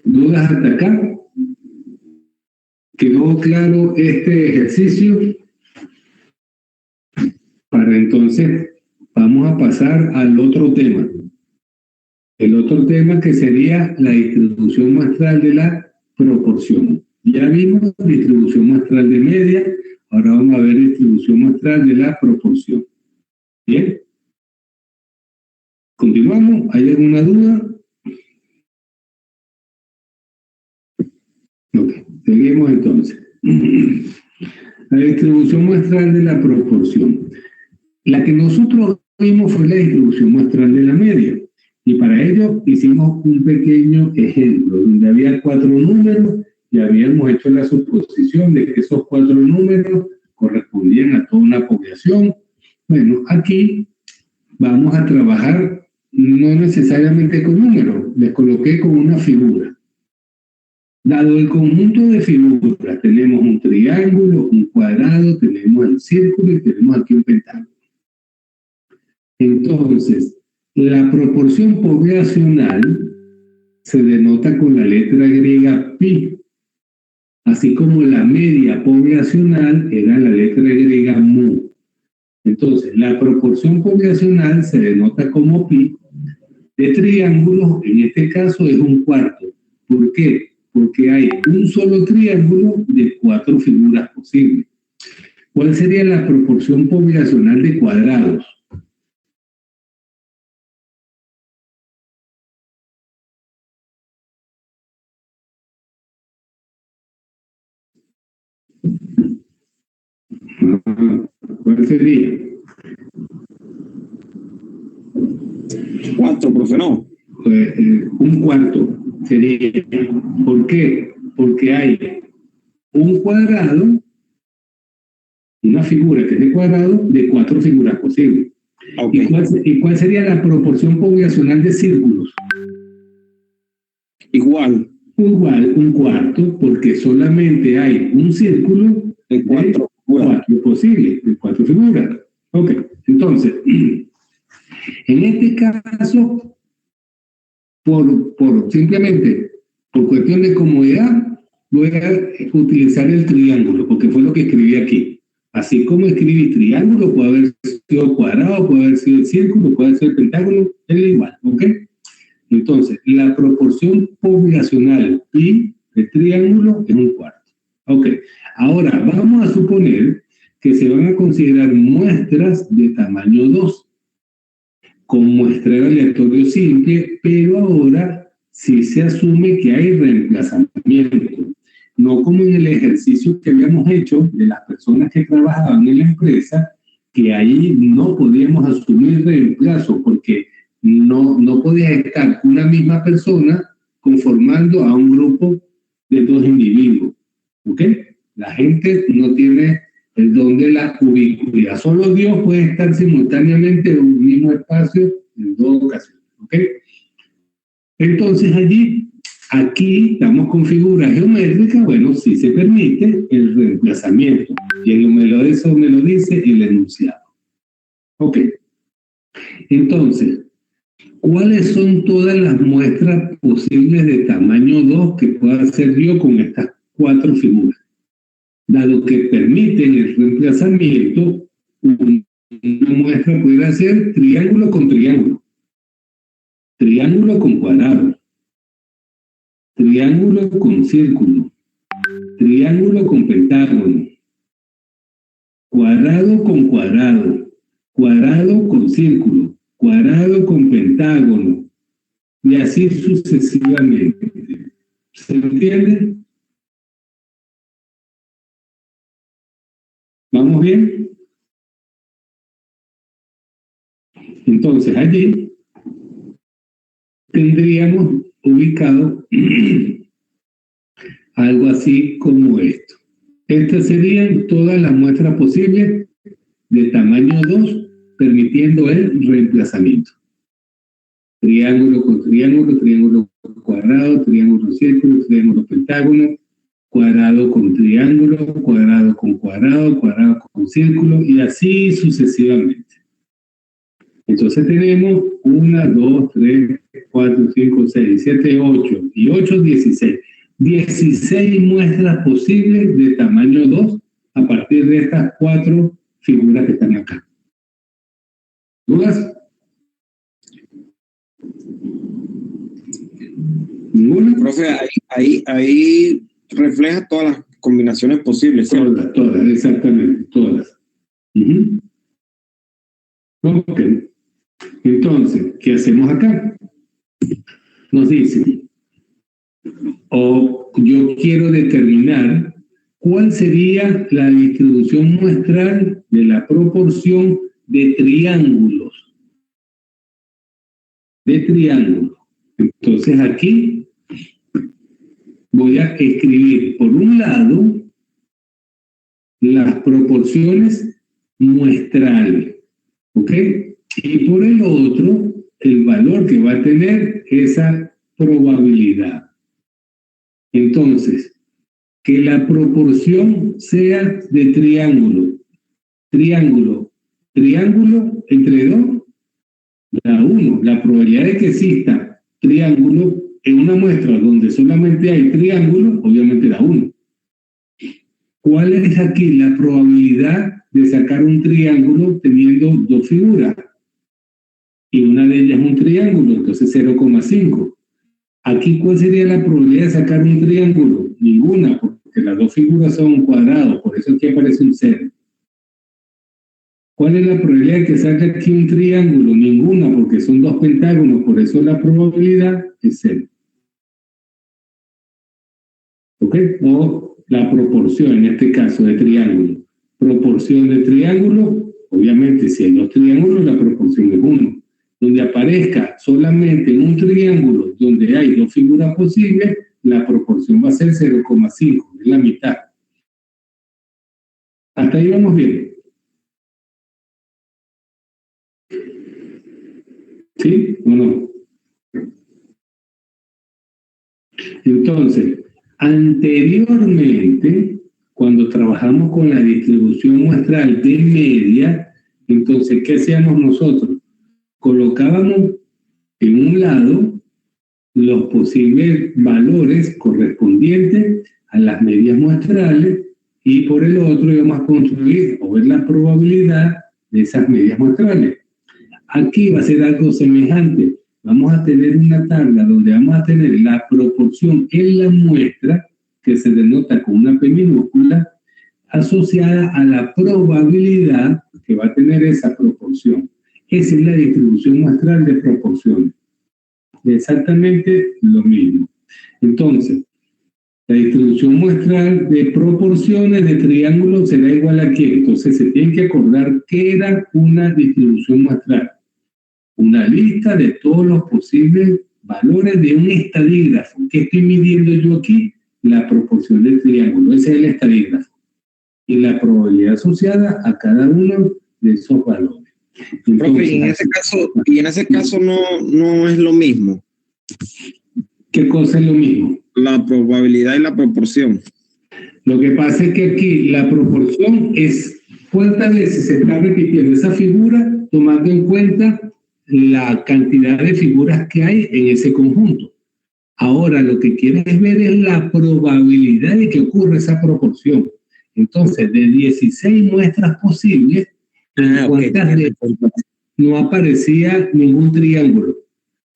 ¿Dudas hasta acá? ¿Quedó claro este ejercicio? Para entonces, vamos a pasar al otro tema. El otro tema que sería la distribución muestral de la proporción. Ya vimos distribución muestral de media, ahora vamos a ver distribución muestral de la proporción. ¿Bien? ¿Continuamos? ¿Hay alguna duda? Ok, seguimos entonces. La distribución muestral de la proporción. La que nosotros vimos fue la distribución muestral de la media. Y para ello hicimos un pequeño ejemplo, donde había 4 números y habíamos hecho la suposición de que esos 4 números correspondían a toda una población. Bueno, aquí vamos a trabajar no necesariamente con números, les coloqué con una figura. Dado el conjunto de figuras, tenemos un triángulo, un cuadrado, tenemos el círculo y tenemos aquí un pentágono. Entonces, la proporción poblacional se denota con la letra griega pi, así como la media poblacional era la letra griega mu. Entonces, la proporción poblacional se denota como pi. De triángulos, en este caso es un cuarto. ¿Por qué? Porque hay un solo triángulo de 4 figuras posibles. ¿Cuál sería la proporción poblacional de cuadrados? ¿Cuál sería? 4, profe, no. Un cuarto sería. ¿Por qué? Porque hay un cuadrado, una figura que es de cuadrado, de 4 figuras posibles. Okay. ¿Y cuál sería la proporción poblacional de círculos? Igual. Igual, un cuarto, porque solamente hay un círculo de 4 posibles, de 4 figuras. Ok, entonces, en este caso, simplemente por cuestión de comodidad, voy a utilizar el triángulo, porque fue lo que escribí aquí. Así como escribí triángulo, puede haber sido cuadrado, puede haber sido el círculo, puede ser el pentágono, es igual, ¿ok? Entonces, la proporción poblacional pi de triángulo es un cuarto. Ok, ahora vamos a suponer que se van a considerar muestras de tamaño 2 con muestreo aleatorio simple, pero ahora sí se asume que hay reemplazamiento. No como en el ejercicio que habíamos hecho de las personas que trabajaban en la empresa, que ahí no podíamos asumir reemplazo porque no podía estar una misma persona conformando a un grupo de 2 individuos. ¿Ok? La gente no tiene el don de la ubicuidad. Solo Dios puede estar simultáneamente en un mismo espacio en 2 ocasiones. ¿Ok? Entonces allí, aquí estamos con figuras geométricas, bueno, sí se permite el reemplazamiento. Y eso me lo dice el enunciado. Ok. Entonces, ¿cuáles son todas las muestras posibles de tamaño 2 que pueda hacer yo con estas 4 figuras? Dado que permiten el reemplazamiento, una muestra puede ser triángulo con triángulo, triángulo con cuadrado, triángulo con círculo, triángulo con pentágono, cuadrado con cuadrado, cuadrado con círculo, cuadrado con pentágono, y así sucesivamente. ¿Se entiende? ¿Vamos bien? Entonces allí tendríamos ubicado algo así como esto. Estas serían todas las muestras posibles de tamaño 2, permitiendo el reemplazamiento. Triángulo con triángulo, triángulo cuadrado, triángulo círculo, triángulo pentágono, cuadrado con triángulo, cuadrado con cuadrado, cuadrado con círculo, y así sucesivamente. Entonces tenemos 1, 2, 3, 4, 5, 6, 7, 8, y 8, 16. 16 muestras posibles de tamaño 2 a partir de estas 4 figuras que están acá. ¿Dudas? ¿Ninguna? Profe, ahí refleja todas las combinaciones posibles, ¿cierto? Todas, exactamente, todas. Ok. Entonces, ¿qué hacemos acá? Nos dice, yo quiero determinar cuál sería la distribución muestral de la proporción de triángulos. Entonces aquí voy a escribir por un lado las proporciones muestrales, ¿ok? Y por el otro, el valor que va a tener esa probabilidad. Entonces, que la proporción sea de triángulo, entre 2, da 1. La probabilidad de que exista triángulo en una muestra donde solamente hay triángulo, obviamente da 1. ¿Cuál es aquí la probabilidad de sacar un triángulo teniendo 2 figuras? Y una de ellas es un triángulo, entonces 0,5. Aquí, ¿cuál sería la probabilidad de sacar un triángulo? Ninguna, porque las 2 figuras son cuadrados, por eso aquí aparece un 0. ¿Cuál es la probabilidad de que salga aquí un triángulo? Ninguna, porque son 2 pentágonos, por eso la probabilidad es 0. ¿Ok? O la proporción, en este caso, de triángulo. Proporción de triángulo, obviamente, si hay 2 triángulos, la proporción es 1. Donde aparezca solamente un triángulo donde hay 2 figuras posibles, la proporción va a ser 0,5, es la mitad. Hasta ahí vamos bien. ¿Sí o no? Entonces, anteriormente, cuando trabajamos con la distribución muestral de media, entonces, ¿qué hacíamos nosotros? Colocábamos en un lado los posibles valores correspondientes a las medias muestrales y por el otro íbamos a construir o ver la probabilidad de esas medias muestrales. Aquí va a ser algo semejante. Vamos a tener una tabla donde vamos a tener la proporción en la muestra, que se denota con una P minúscula, asociada a la probabilidad que va a tener esa proporción. Esa es la distribución muestral de proporciones. Exactamente lo mismo. Entonces, la distribución muestral de proporciones de triángulos será igual a ¿qué? Entonces, se tiene que acordar qué era una distribución muestral. Una lista de todos los posibles valores de un estadígrafo. ¿Qué estoy midiendo yo aquí? La proporción del triángulo. Ese es el estadígrafo. Y la probabilidad asociada a cada uno de esos valores. Entonces, profe, y en ese caso no es lo mismo. ¿Qué cosa es lo mismo? La probabilidad y la proporción. Lo que pasa es que aquí la proporción es cuántas veces se está repitiendo esa figura tomando en cuenta la cantidad de figuras que hay en ese conjunto. Ahora lo que quieres ver es la probabilidad de que ocurra esa proporción. Entonces, de 16 muestras posibles, ¿cuántas veces no aparecía ningún triángulo?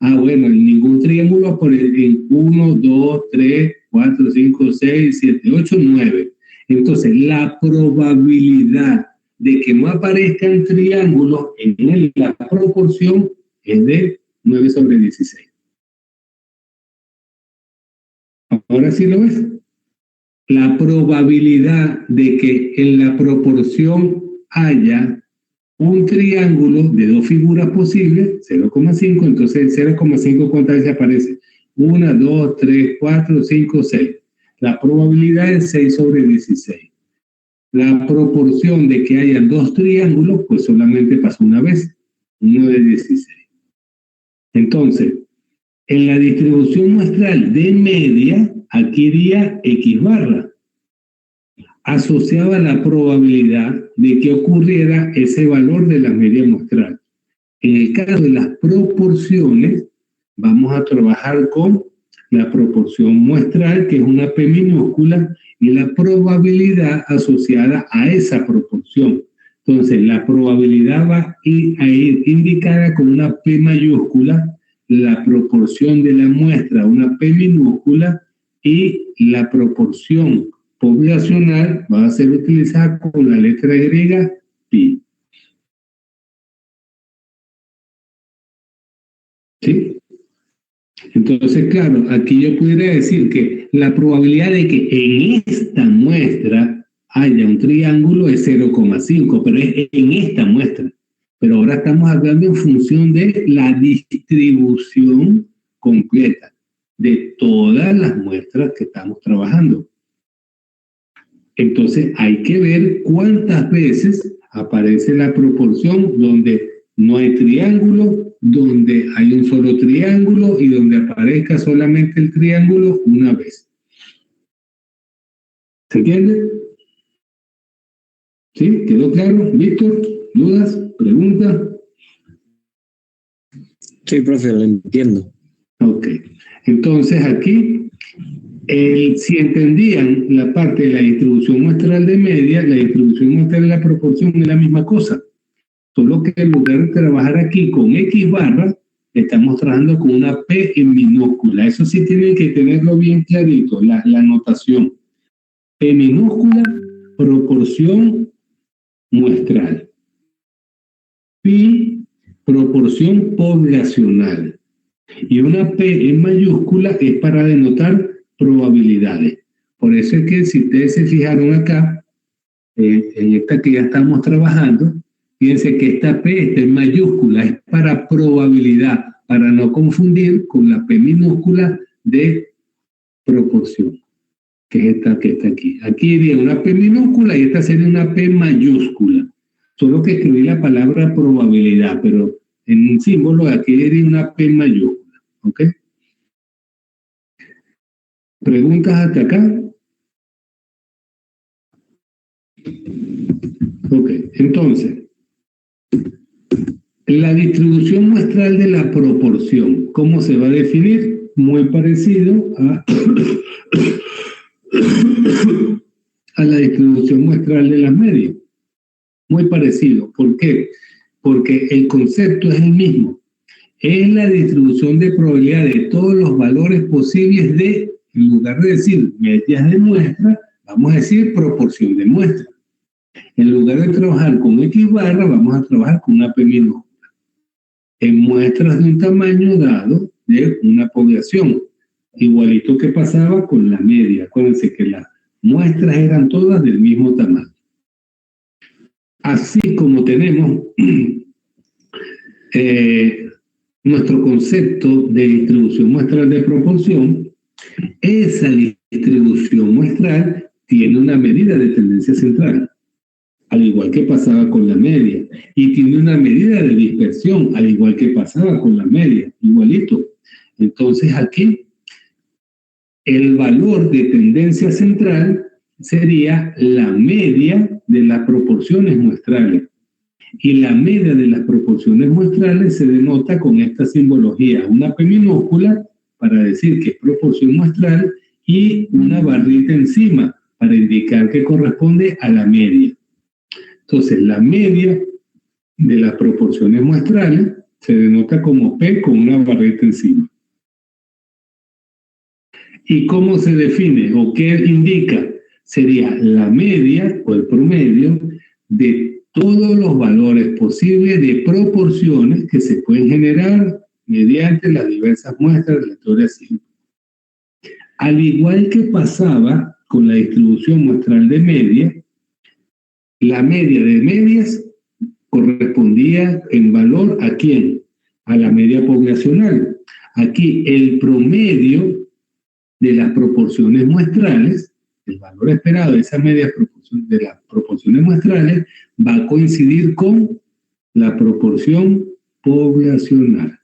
Bueno, en ningún triángulo en 1, 2, 3, 4, 5, 6, 7, 8, 9. Entonces, la probabilidad de que no aparezcan triángulos en la proporción es de 9 sobre 16. Ahora sí lo ves. La probabilidad de que en la proporción haya un triángulo de dos figuras posibles, 0,5, entonces 0,5 ¿cuántas veces aparece? 1, 2, 3, 4, 5, 6. La probabilidad es 6 sobre 16. La proporción de que hayan dos triángulos, pues solamente pasó una vez, 1 de 16. Entonces, en la distribución muestral de media, aquí iría X barra, asociada a la probabilidad de que ocurriera ese valor de la media muestral. En el caso de las proporciones, vamos a trabajar con la proporción muestral, que es una P minúscula, y la probabilidad asociada a esa proporción. Entonces, la probabilidad va a ir indicada con una P mayúscula, la proporción de la muestra, una P minúscula, y la proporción poblacional va a ser utilizada con la letra griega pi. ¿Sí? Entonces, claro, aquí yo pudiera decir que la probabilidad de que en esta muestra haya un triángulo es 0,5, pero es en esta muestra. Pero ahora estamos hablando en función de la distribución completa de todas las muestras que estamos trabajando. Entonces, hay que ver cuántas veces aparece la proporción donde no hay triángulo, donde hay un solo triángulo y donde aparezca solamente el triángulo una vez. ¿Se entiende? ¿Sí? ¿Quedó claro? Víctor, ¿dudas? ¿Preguntas? Sí, profe, lo entiendo. Ok. Entonces aquí, si entendían la parte de la distribución muestral de media, la distribución muestral de la proporción es la misma cosa. Solo que en lugar de trabajar aquí con X barra, estamos trabajando con una P en minúscula. Eso sí tienen que tenerlo bien clarito, la notación. P minúscula, proporción muestral. Pi, proporción poblacional. Y una P en mayúscula es para denotar probabilidades. Por eso es que si ustedes se fijaron acá, en esta que ya estamos trabajando, fíjense que esta P está en mayúscula, es para probabilidad, para no confundir con la P minúscula de proporción, que es esta que está aquí. Aquí iría una P minúscula y esta sería una P mayúscula. Solo que escribí la palabra probabilidad, pero en un símbolo aquí iría una P mayúscula. ¿Ok? ¿Preguntas hasta acá? Ok, entonces, la distribución muestral de la proporción, ¿cómo se va a definir? Muy parecido a la distribución muestral de las medias. Muy parecido. ¿Por qué? Porque el concepto es el mismo. Es la distribución de probabilidad de todos los valores posibles de, en lugar de decir medias de muestra, vamos a decir proporción de muestra. En lugar de trabajar con X barra, vamos a trabajar con una P minúscula. En muestras de un tamaño dado de una población. Igualito que pasaba con la media. Acuérdense que las muestras eran todas del mismo tamaño. Así como tenemos nuestro concepto de distribución muestral de proporción, esa distribución muestral tiene una medida de tendencia central, al igual que pasaba con la media, y tiene una medida de dispersión, al igual que pasaba con la media, igualito. Entonces aquí, el valor de tendencia central sería la media de las proporciones muestrales. Y la media de las proporciones muestrales se denota con esta simbología, una P minúscula para decir que es proporción muestral y una barrita encima para indicar que corresponde a la media. Entonces, la media de las proporciones muestrales se denota como P con una barrita encima. ¿Y cómo se define o qué indica? Sería la media o el promedio de todos los valores posibles de proporciones que se pueden generar mediante las diversas muestras aleatorias simples. Al igual que pasaba con la distribución muestral de media, la media de medias correspondía en valor ¿a quién? A la media poblacional. Aquí el promedio de las proporciones muestrales, el valor esperado de esa media proporción, de las proporciones muestrales, va a coincidir con la proporción poblacional.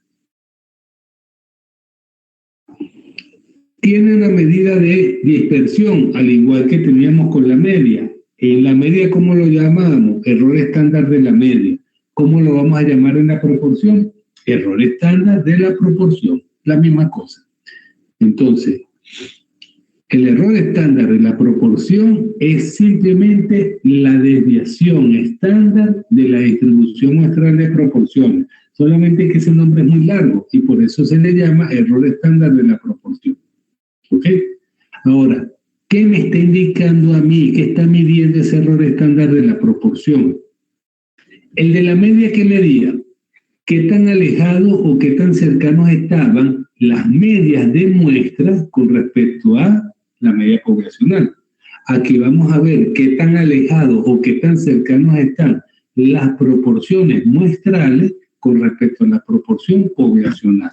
Tiene una medida de dispersión, al igual que teníamos con la media. En la media, ¿cómo lo llamamos? Error estándar de la media. ¿Cómo lo vamos a llamar en la proporción? Error estándar de la proporción. La misma cosa. Entonces, el error estándar de la proporción es simplemente la desviación estándar de la distribución muestral de proporciones. Solamente que ese nombre es muy largo y por eso se le llama error estándar de la proporción. ¿Ok? Ahora, ¿qué me está indicando a mí? ¿Qué está midiendo ese error estándar de la proporción? El de la media, ¿qué medía? ¿Qué tan alejados o qué tan cercanos estaban las medias de muestras con respecto a la media poblacional? Aquí vamos a ver qué tan alejados o qué tan cercanos están las proporciones muestrales con respecto a la proporción poblacional.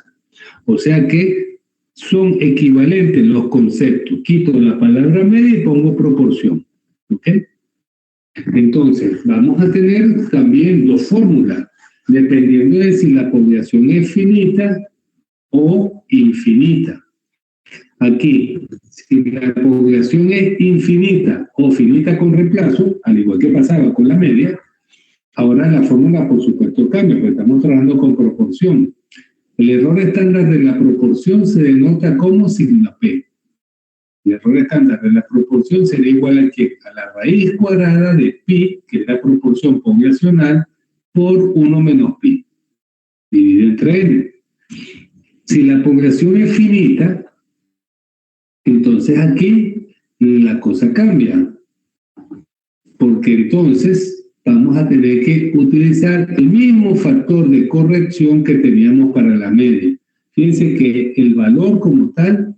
O sea que son equivalentes los conceptos. Quito la palabra media y pongo proporción. ¿Ok? Entonces, vamos a tener también dos fórmulas, dependiendo de si la población es finita o infinita. Aquí, si la población es infinita o finita con reemplazo, al igual que pasaba con la media, ahora la fórmula, por supuesto, cambia, porque estamos trabajando con proporción. El error estándar de la proporción se denota como sigma P. El error estándar de la proporción sería igual a la raíz cuadrada de pi, que es la proporción poblacional, por 1 menos pi, dividido entre n. Si la población es finita, entonces aquí la cosa cambia, porque entonces vamos a tener que utilizar el mismo factor de corrección que teníamos para la media. Fíjense que el valor como tal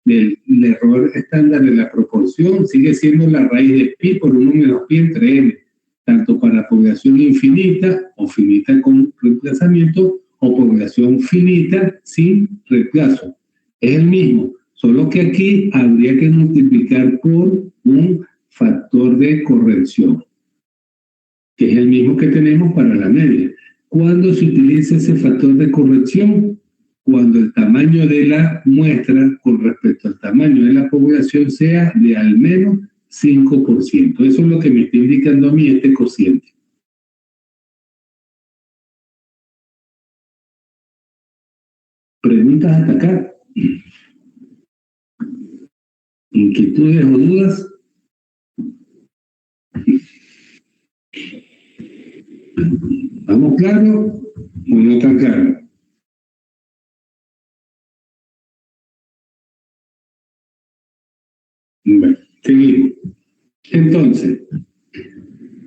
del error estándar de la proporción sigue siendo la raíz de pi por 1 menos pi entre n, tanto para población infinita o finita con reemplazamiento o población finita sin reemplazo. Es el mismo, solo que aquí habría que multiplicar por un factor de corrección, que es el mismo que tenemos para la media. ¿Cuándo se utiliza ese factor de corrección? Cuando el tamaño de la muestra con respecto al tamaño de la población sea de al menos 5%. Eso es lo que me está indicando a mí este cociente. ¿Preguntas hasta acá? ¿Inquietudes o dudas? ¿Vamos claro o no tan claro? Bueno, seguimos. Entonces,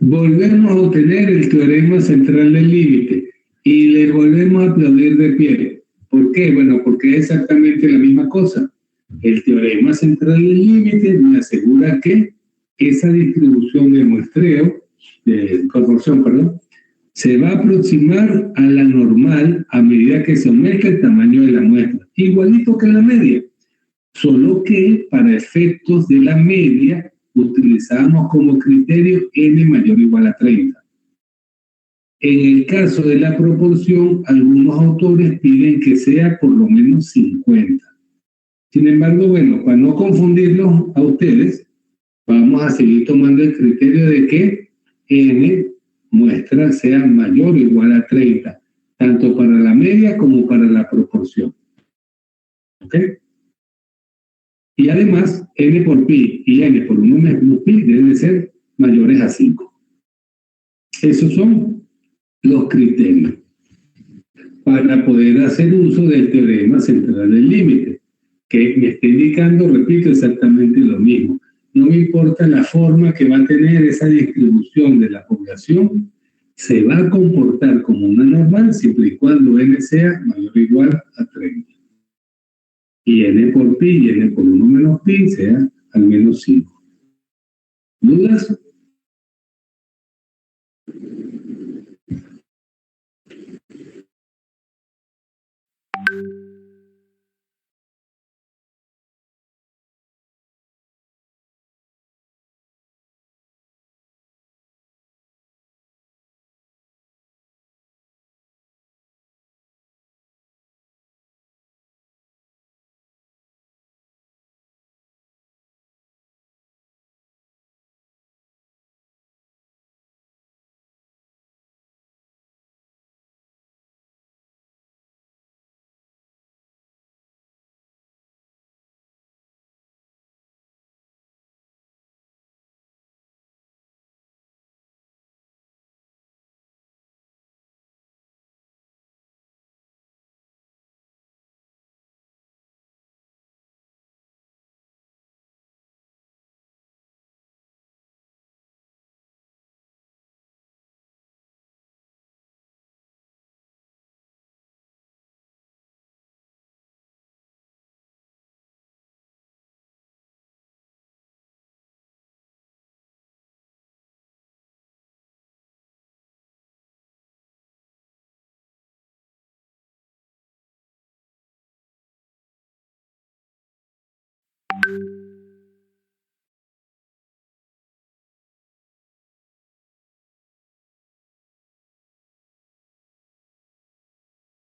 volvemos a obtener el teorema central del límite y le volvemos a aplaudir de pie. ¿Por qué? Bueno, porque es exactamente la misma cosa. El teorema central del límite me asegura que esa distribución de muestreo, de proporción, perdón, se va a aproximar a la normal a medida que se aumenta el tamaño de la muestra, igualito que la media, solo que para efectos de la media utilizamos como criterio n mayor o igual a 30. En el caso de la proporción, algunos autores piden que sea por lo menos 50. Sin embargo, bueno, para no confundirlos a ustedes, vamos a seguir tomando el criterio de que n muestra sea mayor o igual a 30, tanto para la media como para la proporción. ¿Ok? Y además, n por pi y n por 1 menos pi deben ser mayores a 5. Esos son los criterios para poder hacer uso del teorema central del límite, que me está indicando, repito, exactamente lo mismo. No me importa la forma que va a tener esa distribución de la población, se va a comportar como una normal siempre y cuando n sea mayor o igual a 30. Y n por pi y n por 1 menos pi sea al menos 5. ¿Dudas?